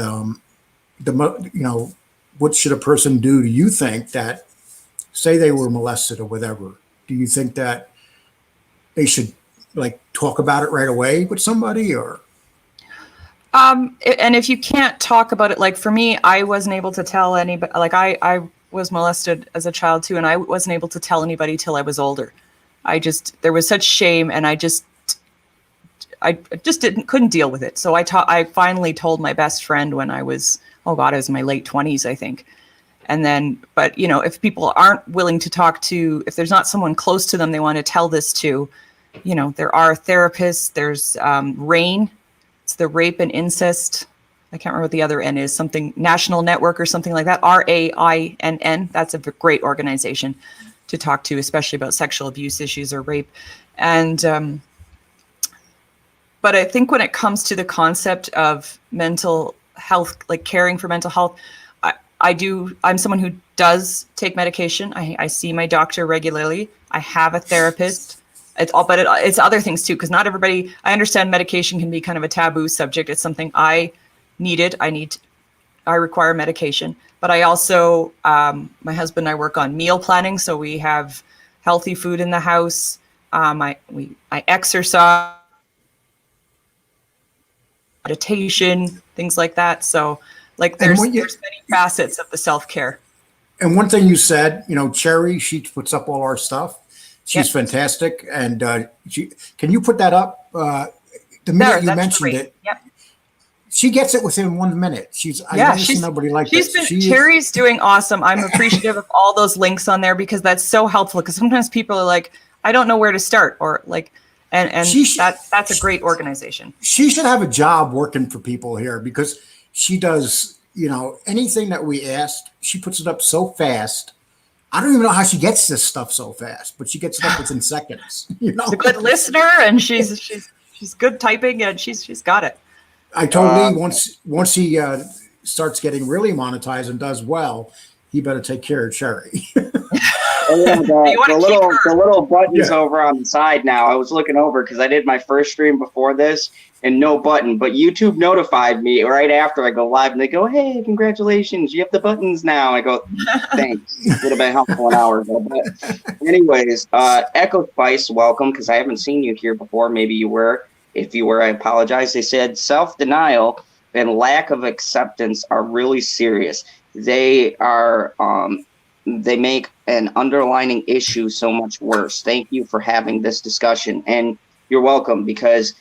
what should a person do, do you think, that say they were molested or whatever? Do you think that they should talk about it right away with somebody, or? And if you can't talk about it, like for me, I wasn't able to tell anybody, I was molested as a child too, and I wasn't able to tell anybody till I was older. There was such shame, and I just couldn't deal with it. So I finally told my best friend when I was in my late 20s, I think. And then, but if people aren't willing to talk to, if there's not someone close to them they want to tell this to, there are therapists. There's RAINN. It's the Rape and Incest. I can't remember what the other N is, something National Network or something like that. RAINN. That's a great organization to talk to, especially about sexual abuse issues or rape. And, but I think when it comes to the concept of mental health, like caring for mental health, I'm someone who does take medication. I see my doctor regularly. I have a therapist. It's other things too, because not everybody, I understand medication can be kind of a taboo subject. It's something I needed. I require medication, but I also, my husband and I work on meal planning. So we have healthy food in the house. I exercise, meditation, things like that. So there's many facets of the self-care. And one thing you said, Cherry, she puts up all our stuff. She's fantastic. And can you put that up? The minute you mentioned it, she gets it within 1 minute. Nobody like that. Cherry's doing awesome. I'm appreciative of all those links on there, because that's so helpful. Because sometimes people are like, I don't know where to start, or that's a great organization. She should have a job working for people here, because she does, anything that we asked, she puts it up so fast. I don't even know how she gets this stuff so fast, but she gets it up within seconds. She's a good listener, and she's good typing, and she's got it. I told Lee once he starts getting really monetized and does well, he better take care of Cherry. Oh, yeah, You wanna keep her. the little buttons Yeah. over on the side now. I was looking over because I did my first stream before this and no button, but YouTube notified me right after I go live and they go, "Hey, congratulations, you have the buttons now." I go, "Thanks." Would have been helpful an hour ago. But anyways, Echo Spice, welcome, because I haven't seen you here before. Maybe you were. If you were, I apologize. They said self-denial and lack of acceptance are really serious. They are they make an underlying issue so much worse. Thank you for having this discussion, and you're welcome, because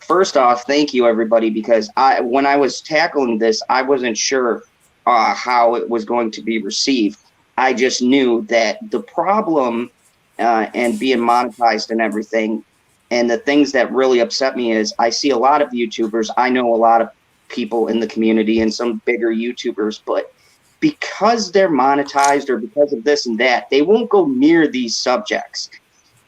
first off, thank you everybody, because when I was tackling this, I wasn't sure how it was going to be received. I just knew that the problem and being monetized and everything, and the things that really upset me is I see a lot of YouTubers, I know a lot of people in the community and some bigger YouTubers, but because they're monetized or because of this and that, they won't go near these subjects.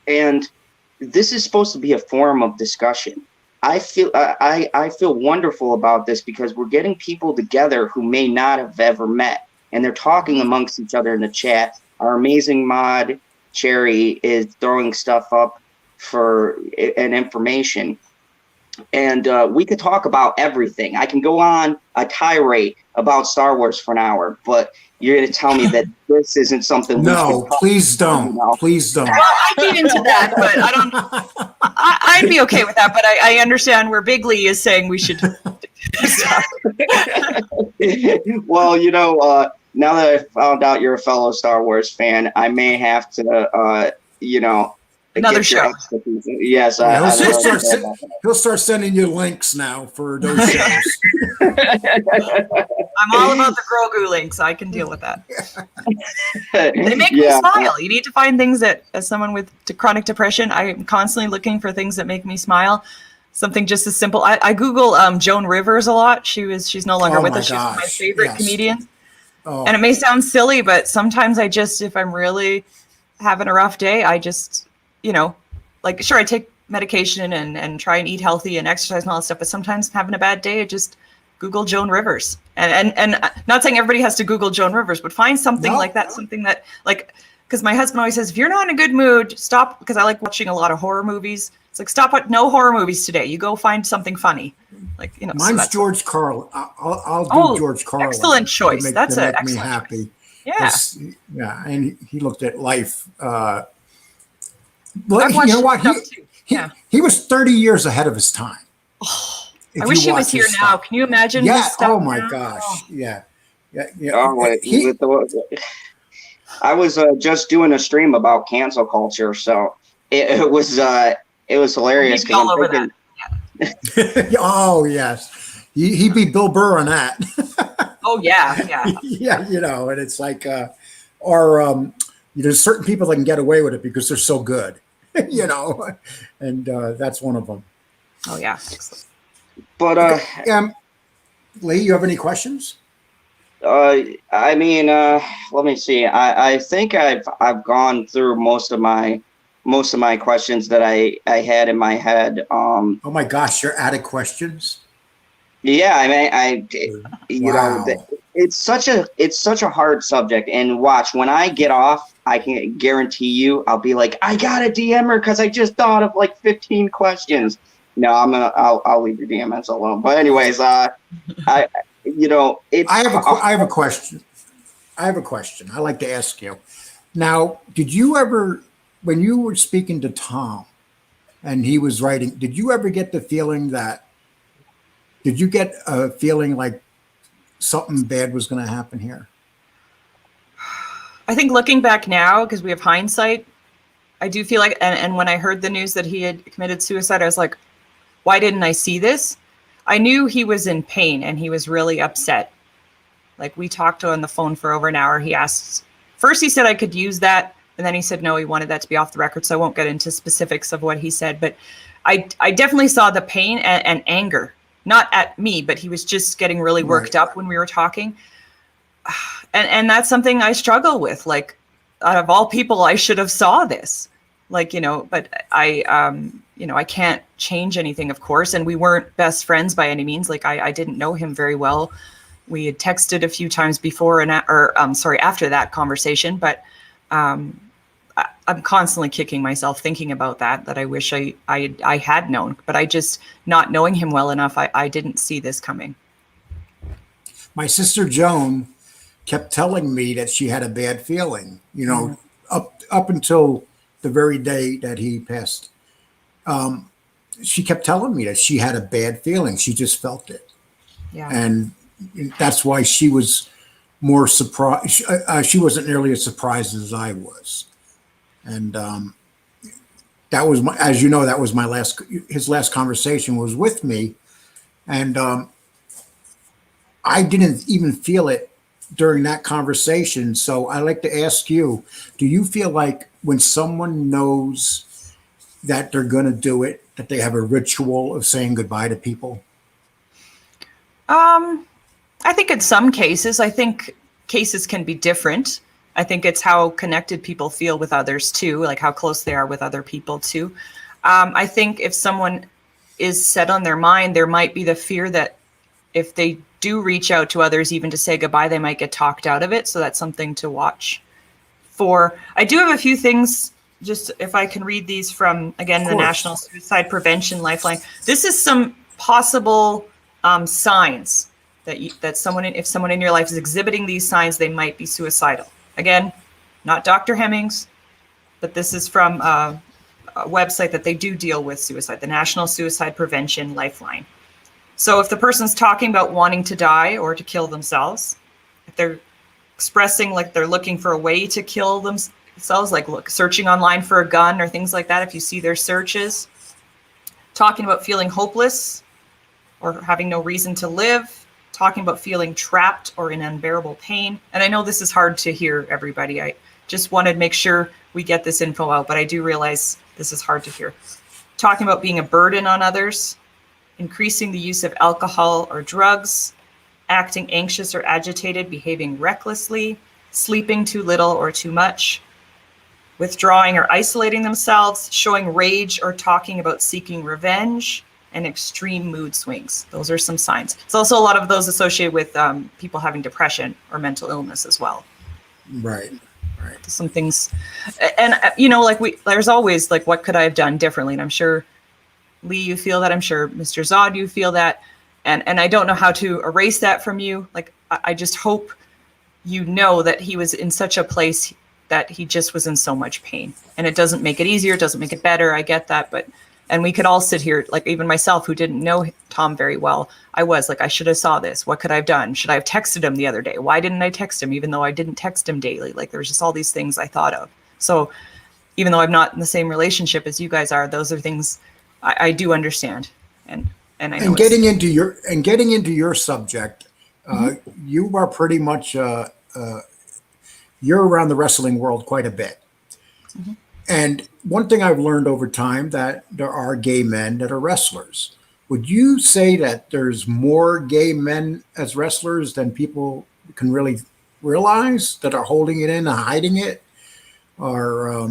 And this is supposed to be a forum of discussion. I feel I feel wonderful about this because we're getting people together who may not have ever met, and they're talking amongst each other in the chat. Our amazing mod Cherry is throwing stuff up for an information, and we could talk about everything. I can go on a tirade about Star Wars for an hour, but you're going to tell me that this isn't something No, please don't. Please don't. Well, I get into that, but I don't. I'd be okay with that, but I understand where Big Lee is saying we should stop. Well, you know, now that I found out you're a fellow Star Wars fan, I may have to, you know, Another get your show. expertise. Yes, Yeah, I he'll start sending you links now for those shows. I'm all about the Grogu links. I can deal with that. They make me smile. You need to find things that, as someone with chronic depression, I'm constantly looking for things that make me smile. Something just as simple. I Google Joan Rivers a lot. She's no longer with us. She's one of my favorite comedians. Oh. And it may sound silly, but sometimes I just, if I'm really having a rough day, I just, you know, like, sure, I take medication and try and eat healthy and exercise and all that stuff, but sometimes having a bad day, I just Google Joan Rivers. And not saying everybody has to Google Joan Rivers, but find something like that, something that, like, because my husband always says, if you're not in a good mood, stop, because I like watching a lot of horror movies. It's like, stop at no horror movies today. You go find something funny. Like, you know. Mine's George Carlin. I'll do George Carlin. Excellent choice. That's to an make me excellent happy. choice. Yeah. Yeah, and he looked at life. I've But you watched know what? stuff too. Yeah. He was 30 years ahead of his time. I wish he was here now. Can you imagine? Yeah. His stuff Oh my now? gosh. Yeah. Yeah. Oh, wait, I was just doing a stream about cancel culture, so it was hilarious. He'd be all over that. Oh yes, he beat Bill Burr on that. Oh yeah, yeah. Yeah, you know, and it's like, there's certain people that can get away with it because they're so good, you know, and that's one of them. Oh yeah. Excellent. But Lee, you have any questions? I mean, let me see. I think I've gone through most of my questions that I had in my head. Oh my gosh, you're out of questions. Yeah, I mean, you Wow. know, it's such a hard subject. And watch, when I get off, I can guarantee you, I'll be like, I got a DM her because I just thought of like 15 questions. No, I'll leave your DMs alone. But anyways, you know, I have a question. I like to ask you. Now, did you ever, when you were speaking to Tom and he was writing, did you ever get the feeling did you get a feeling like something bad was going to happen here? I think looking back now, because we have hindsight, I do feel like, and when I heard the news that he had committed suicide, I was like, why didn't I see this? I knew he was in pain and he was really upset. Like, we talked on the phone for over an hour. He asked, first he said I could use that, and then he said no, he wanted that to be off the record, so I won't get into specifics of what he said. But I definitely saw the pain and anger, not at me, but he was just getting really worked up when we were talking. And that's something I struggle with. Like, out of all people, I should have saw this. Like, you know, but you know, I can't change anything, of course. And we weren't best friends by any means. Like, I didn't know him very well. we had texted a few times before after that conversation, but I'm constantly kicking myself thinking about that I wish I had known, but I just, not knowing him well enough, I didn't see this coming. My sister Joan kept telling me that she had a bad feeling, up until the very day that he passed. She kept telling me that she had a bad feeling. She just felt it. Yeah. And that's why she was more surprised. She wasn't nearly as surprised as I was. And that was as you know, that was his last conversation was with me. And I didn't even feel it during that conversation. So I like to ask you, do you feel like when someone knows that they're going to do it, that they have a ritual of saying goodbye to people? I think in some cases, I think cases can be different. I think it's how connected people feel with others too, like how close they are with other people too. I think if someone is set on their mind, there might be the fear that if they do reach out to others, even to say goodbye, they might get talked out of it. So that's something to watch for. I do have a few things, just if I can read these from, again, the National Suicide Prevention Lifeline. This is some possible signs that someone, if someone in your life is exhibiting these signs, they might be suicidal. Again, not Dr. Hemmings, but this is from a website that they do deal with suicide, the National Suicide Prevention Lifeline. So if the person's talking about wanting to die or to kill themselves, if they're expressing like they're looking for a way to kill themselves, like searching online for a gun or things like that, if you see their searches, talking about feeling hopeless or having no reason to live, talking about feeling trapped or in unbearable pain. And I know this is hard to hear, everybody. I just wanted to make sure we get this info out, but I do realize this is hard to hear. Talking about being a burden on others, increasing the use of alcohol or drugs, acting anxious or agitated, behaving recklessly, sleeping too little or too much, withdrawing or isolating themselves, showing rage or talking about seeking revenge, and extreme mood swings. Those are some signs. It's also a lot of those associated with people having depression or mental illness as well. Right. Some things, and there's always like, what could I have done differently? And I'm sure, Lee, you feel that. I'm sure, Mr. Zod, you feel that. And I don't know how to erase that from you. Like, I just hope you know that he was in such a place that he just was in so much pain. And it doesn't make it easier, it doesn't make it better. I get that. And we could all sit here, like even myself who didn't know Tom very well, I was like, I should have saw this. What could I have done? Should I have texted him the other day? Why didn't I text him, even though I didn't text him daily? Like there's just all these things I thought of. So even though I'm not in the same relationship as you guys are, those are things I do understand. And I know. And getting into your subject, you are pretty much you're around the wrestling world quite a bit. Mm-hmm. And one thing I've learned over time that there are gay men that are wrestlers. Would you say that there's more gay men as wrestlers than people can really realize, that are holding it in and hiding it? Or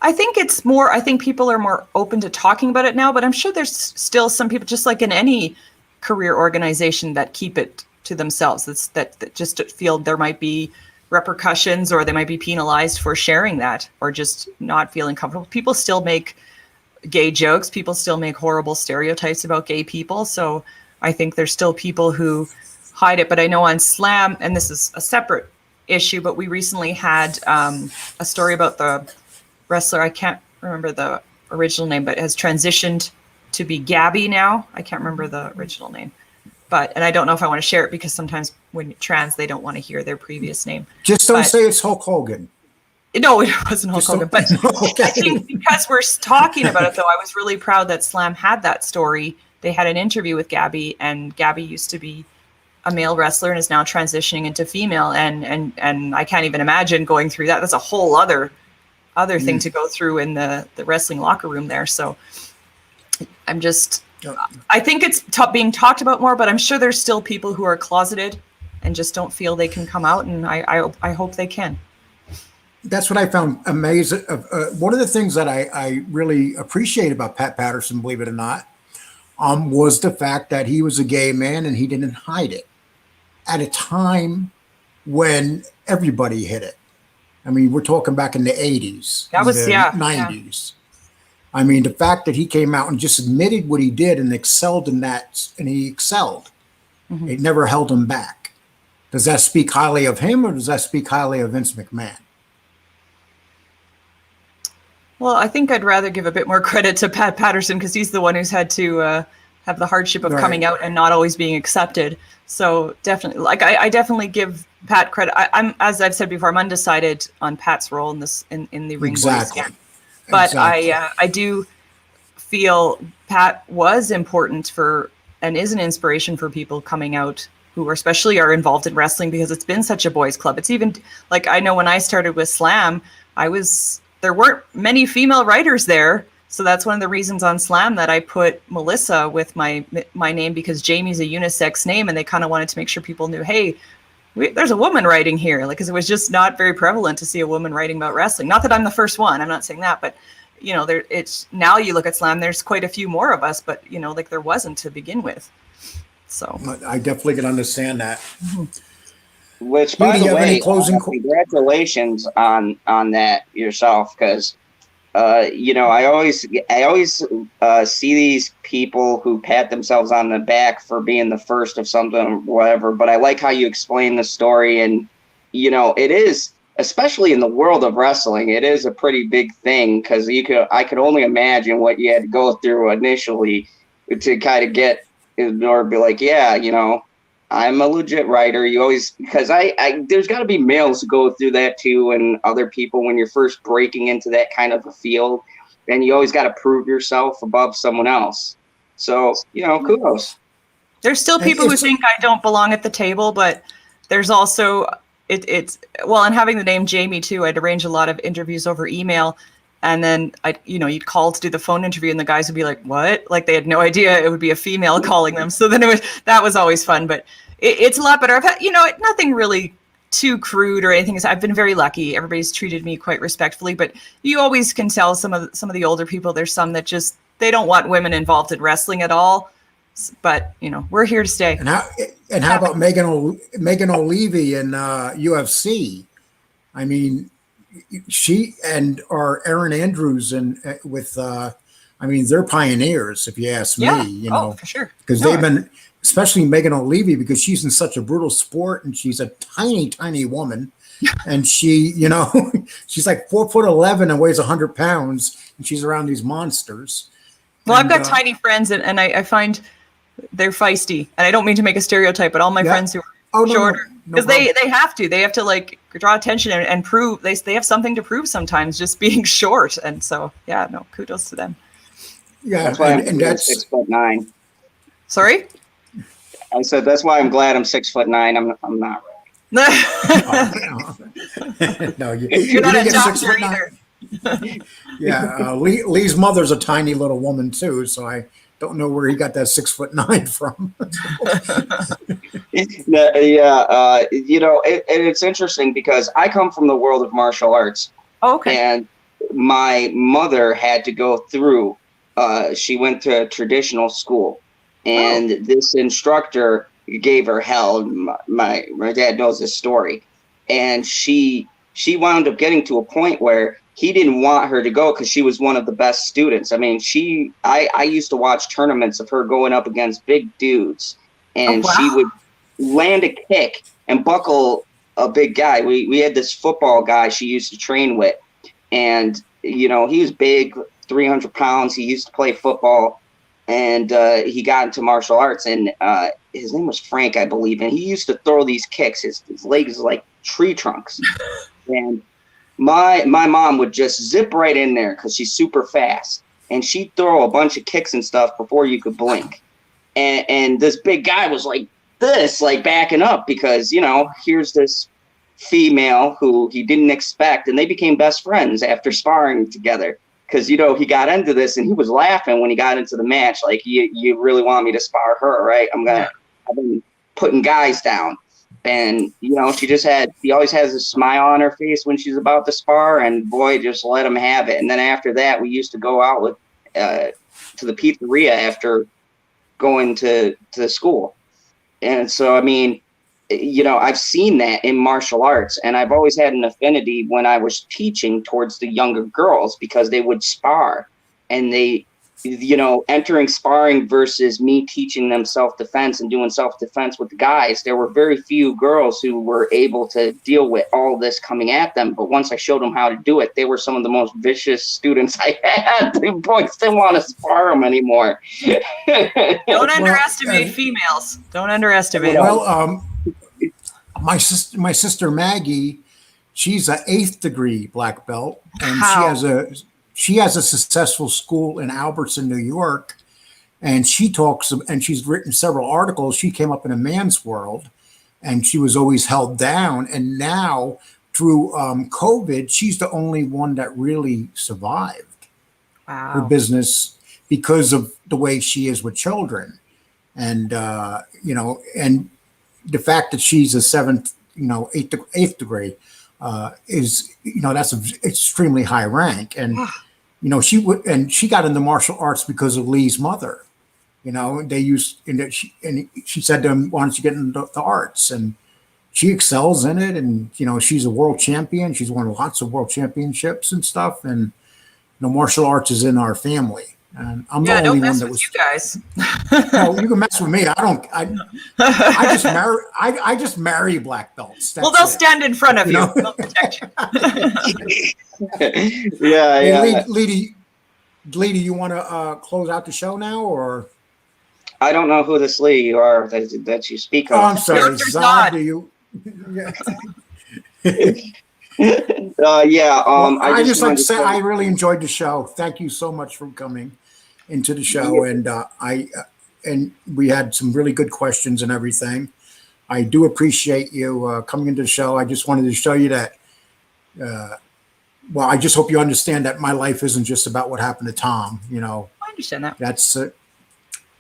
I think it's more, I think people are more open to talking about it now, but I'm sure there's still some people, just like in any career organization, that keep it to themselves. That just feel there might be repercussions, or they might be penalized for sharing that, or just not feeling comfortable. People still make gay jokes. People still make horrible stereotypes about gay people. So I think there's still people who hide it. But I know on Slam, and this is a separate issue, but we recently had a story about the wrestler. I can't remember the original name, but has transitioned to be Gabby now. I can't remember the original name. And I don't know if I want to share it, because sometimes when trans, they don't want to hear their previous name. Just don't say it's Hulk Hogan. No, it wasn't Hulk Hogan. But okay. I think because we're talking about it, though, I was really proud that Slam had that story. They had an interview with Gabby, and Gabby used to be a male wrestler and is now transitioning into female. And I can't even imagine going through that. That's a whole other thing to go through in the wrestling locker room there. So I'm just... I think it's being talked about more, but I'm sure there's still people who are closeted and just don't feel they can come out, and I hope they can. That's what I found amazing. One of the things that I really appreciate about Pat Patterson, believe it or not, was the fact that he was a gay man and he didn't hide it at a time when everybody hid it. I mean, we're talking back in the 80s, That was, the yeah. 90s. I mean, the fact that he came out and just admitted what he did and excelled in that, and he excelled. Mhm. It never held him back. Does that speak highly of him, or does that speak highly of Vince McMahon? Well, I think I'd rather give a bit more credit to Pat Patterson because he's the one who's had to have the hardship of Right. coming out and not always being accepted. So definitely, like I definitely give Pat credit. I'm, as I've said before, I'm undecided on Pat's role in this in the ring. Exactly. But Exactly. I do feel Pat was important for and is an inspiration for people coming out who especially are involved in wrestling because it's been such a boys' club. It's even like I know when I started with Slam, there weren't many female writers there. So that's one of the reasons on Slam that I put Melissa with my name because Jamie's a unisex name and they kind of wanted to make sure people knew, hey, there's a woman writing here. Like, because it was just not very prevalent to see a woman writing about wrestling. Not that I'm the first one. I'm not saying that, but you know, it's now you look at Slam, there's quite a few more of us, but you know, like there wasn't to begin with. So I definitely can understand that. Which, Do by you the have any way, closing congratulations on that yourself, because you know, I always see these people who pat themselves on the back for being the first of something or whatever. But I like how you explain the story, and you know, it is, especially in the world of wrestling, it is a pretty big thing because I could only imagine what you had to go through initially to kind of get or be like, yeah, you know, I'm a legit writer. You always, because I there's got to be males who go through that too, and other people when you're first breaking into that kind of a field, and you always got to prove yourself above someone else. So, you know, kudos. there's still people who think I don't belong at the table, but there's also it's well, and having the name Jamie too, I'd arrange a lot of interviews over email. And then you'd call to do the phone interview and the guys would be like, what? Like they had no idea it would be a female calling them. So then that was always fun, but it's a lot better. I've had, nothing really too crude or anything. I've been very lucky. Everybody's treated me quite respectfully, but you always can tell some of the older people, there's some that just, they don't want women involved in wrestling at all. But, we're here to stay. And how about Megan O'Leary in UFC? I mean, she and Erin Andrews and they're pioneers, if you ask me. For sure. Because they've been, especially Megan O'Leary, because she's in such a brutal sport and she's a tiny, tiny woman, and she, she's like 4'11" and weighs 100 pounds, and she's around these monsters. Well, I've got tiny friends, and I find they're feisty, and I don't mean to make a stereotype, but all my friends who are shorter. Because they have to like draw attention and prove they have something to prove sometimes just being short. And so, kudos to them. Yeah. That's why I'm 6'9". Sorry? I said, that's why I'm glad I'm 6'9". I'm not. No, you're not a doctor either. Yeah. Lee's mother's a tiny little woman too. So I don't know where he got that 6'9" from. And it's interesting because I come from the world of martial arts. Okay. And my mother had to go through, she went to traditional school, and this instructor gave her hell. My dad knows this story. And she wound up getting to a point where he didn't want her to go because she was one of the best students. I mean, I used to watch tournaments of her going up against big dudes, and she would land a kick and buckle a big guy. We had this football guy she used to train with, and he was big, 300 pounds. He used to play football, and he got into martial arts, and his name was Frank, I believe, and he used to throw these kicks. His legs like tree trunks, and my mom would just zip right in there because she's super fast, and she'd throw a bunch of kicks and stuff before you could blink. And this big guy was like this, like backing up because, here's this female who he didn't expect, and they became best friends after sparring together because, he got into this and he was laughing when he got into the match. Like, you really want me to spar her, right? I've been putting guys down. And, she always has a smile on her face when she's about to spar, and boy, just let him have it. And then after that, we used to go out to the pizzeria after going to school. And so, I mean, I've seen that in martial arts, and I've always had an affinity when I was teaching towards the younger girls because they would spar, and they, entering sparring versus me teaching them self-defense and doing self-defense with the guys, there were very few girls who were able to deal with all this coming at them. But once I showed them how to do it, they were some of the most vicious students I had. The boys didn't want to spar them anymore. Don't underestimate females. Don't underestimate them. Well, my sister Maggie, she's an 8th degree black belt, and she has a successful school in Albertson, New York, and she's written several articles. She came up in a man's world, and she was always held down, and now through COVID, she's the only one that really survived her business because of the way she is with children, and and the fact that she's a 8th degree is, that's an extremely high rank. And, she got into martial arts because of Lee's mother. She said to him, why don't you get into the arts? And she excels in it. And, she's a world champion. She's won lots of world championships and stuff. And, martial arts is in our family. And I'm the only one that was. You guys. No, you can mess with me. I just marry black belts. Well, they'll stand in front of you. They'll protect you. Yeah. Hey, Lee, you want to close out the show now, or? I don't know who this Lee you are that you speak of. Oh, I'm sorry, Zod. Do you? I just like to say I really enjoyed the show. Thank you so much for coming into the show, and and we had some really good questions and everything. I do appreciate you coming into the show. I just wanted to show you that. I just hope you understand that my life isn't just about what happened to Tom. I understand that. That's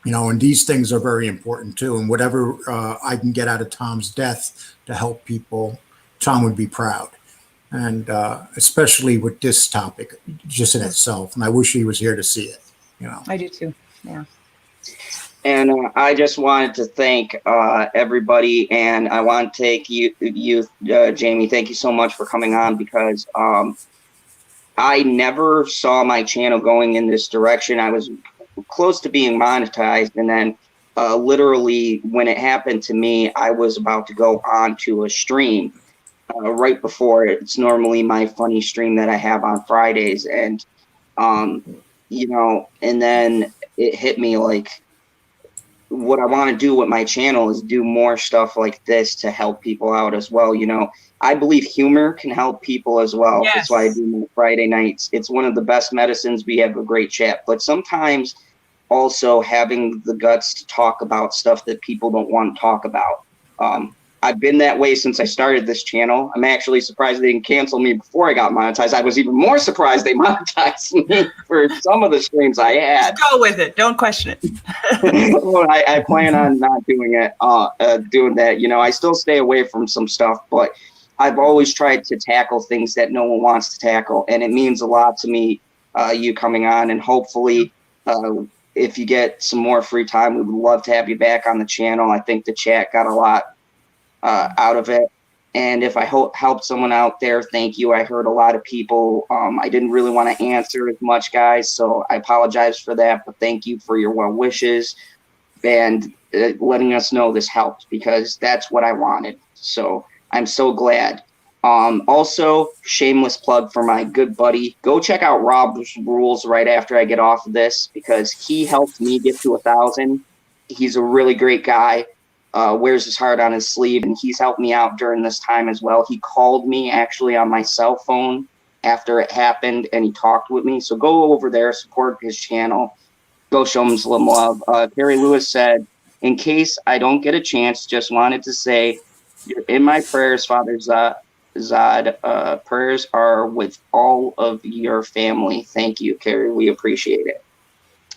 and these things are very important too. And whatever I can get out of Tom's death to help people, Tom would be proud. And especially with this topic just in itself. And I wish he was here to see it, I do too. Yeah. And I just wanted to thank everybody, and I want to thank you, Jamie. Thank you so much for coming on, because I never saw my channel going in this direction. I was close to being monetized, and then literally when it happened to me, I was about to go on to a stream. Right before it's normally my funny stream that I have on Fridays, and and then it hit me like, what I want to do with my channel is do more stuff like this to help people out as well. I believe humor can help people as well. Yes. That's why I do my Friday nights. It's one of the best medicines. We have a great chat, but sometimes also having the guts to talk about stuff that people don't want to talk about. I've been that way since I started this channel. I'm actually surprised they didn't cancel me before I got monetized. I was even more surprised they monetized me for some of the streams I had. Just go with it. Don't question it. Well, I plan on not doing it, doing that. I still stay away from some stuff, but I've always tried to tackle things that no one wants to tackle. And it means a lot to me, you coming on, and hopefully, if you get some more free time, we would love to have you back on the channel. I think the chat got a lot out of it, and if I helped someone out there, thank you. I heard a lot of people. I didn't really want to answer as much, guys, so I apologize for that, but thank you for your well wishes and letting us know this helped, because that's what I wanted. So I'm so glad. Also, shameless plug for my good buddy, go check out Rob's Rules right after I get off of this, because he helped me get to 1,000. He's a really great guy. Wears his heart on his sleeve, and he's helped me out during this time as well. He called me actually on my cell phone after it happened, and he talked with me. So go over there, support his channel, go show him some love. Terry Lewis said, in case I don't get a chance, just wanted to say, you're in my prayers, Father Zod. Prayers are with all of your family. Thank you, Carrie. We appreciate it.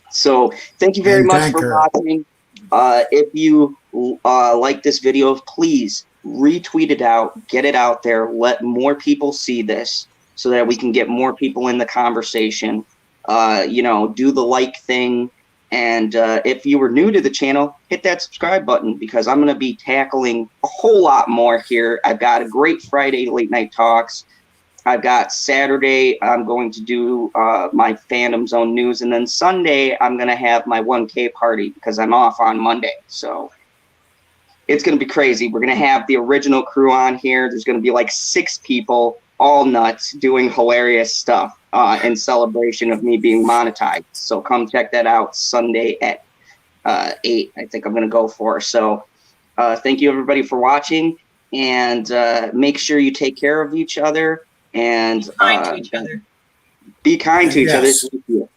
So thank you very much for watching. If you like this video, please retweet it out, get it out there, let more people see this so that we can get more people in the conversation. Do the like thing, And if you were new to the channel, hit that subscribe button because I'm going to be tackling a whole lot more here. I've got a great Friday late night talks. I've got Saturday, I'm going to do my Fandom Zone news. And then Sunday, I'm going to have my 1K party because I'm off on Monday. So it's going to be crazy. We're going to have the original crew on here. There's going to be like 6 people, all nuts, doing hilarious stuff in celebration of me being monetized. So come check that out Sunday at 8, I think I'm going to go for. So thank you, everybody, for watching. And make sure you take care of each other. And Kind to each other. be kind to each Yes. other.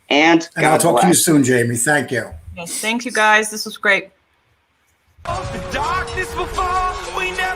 And I'll God talk to you bless. soon, Jamie. Thank you. Yes, thank you guys. This was great. The darkness before we never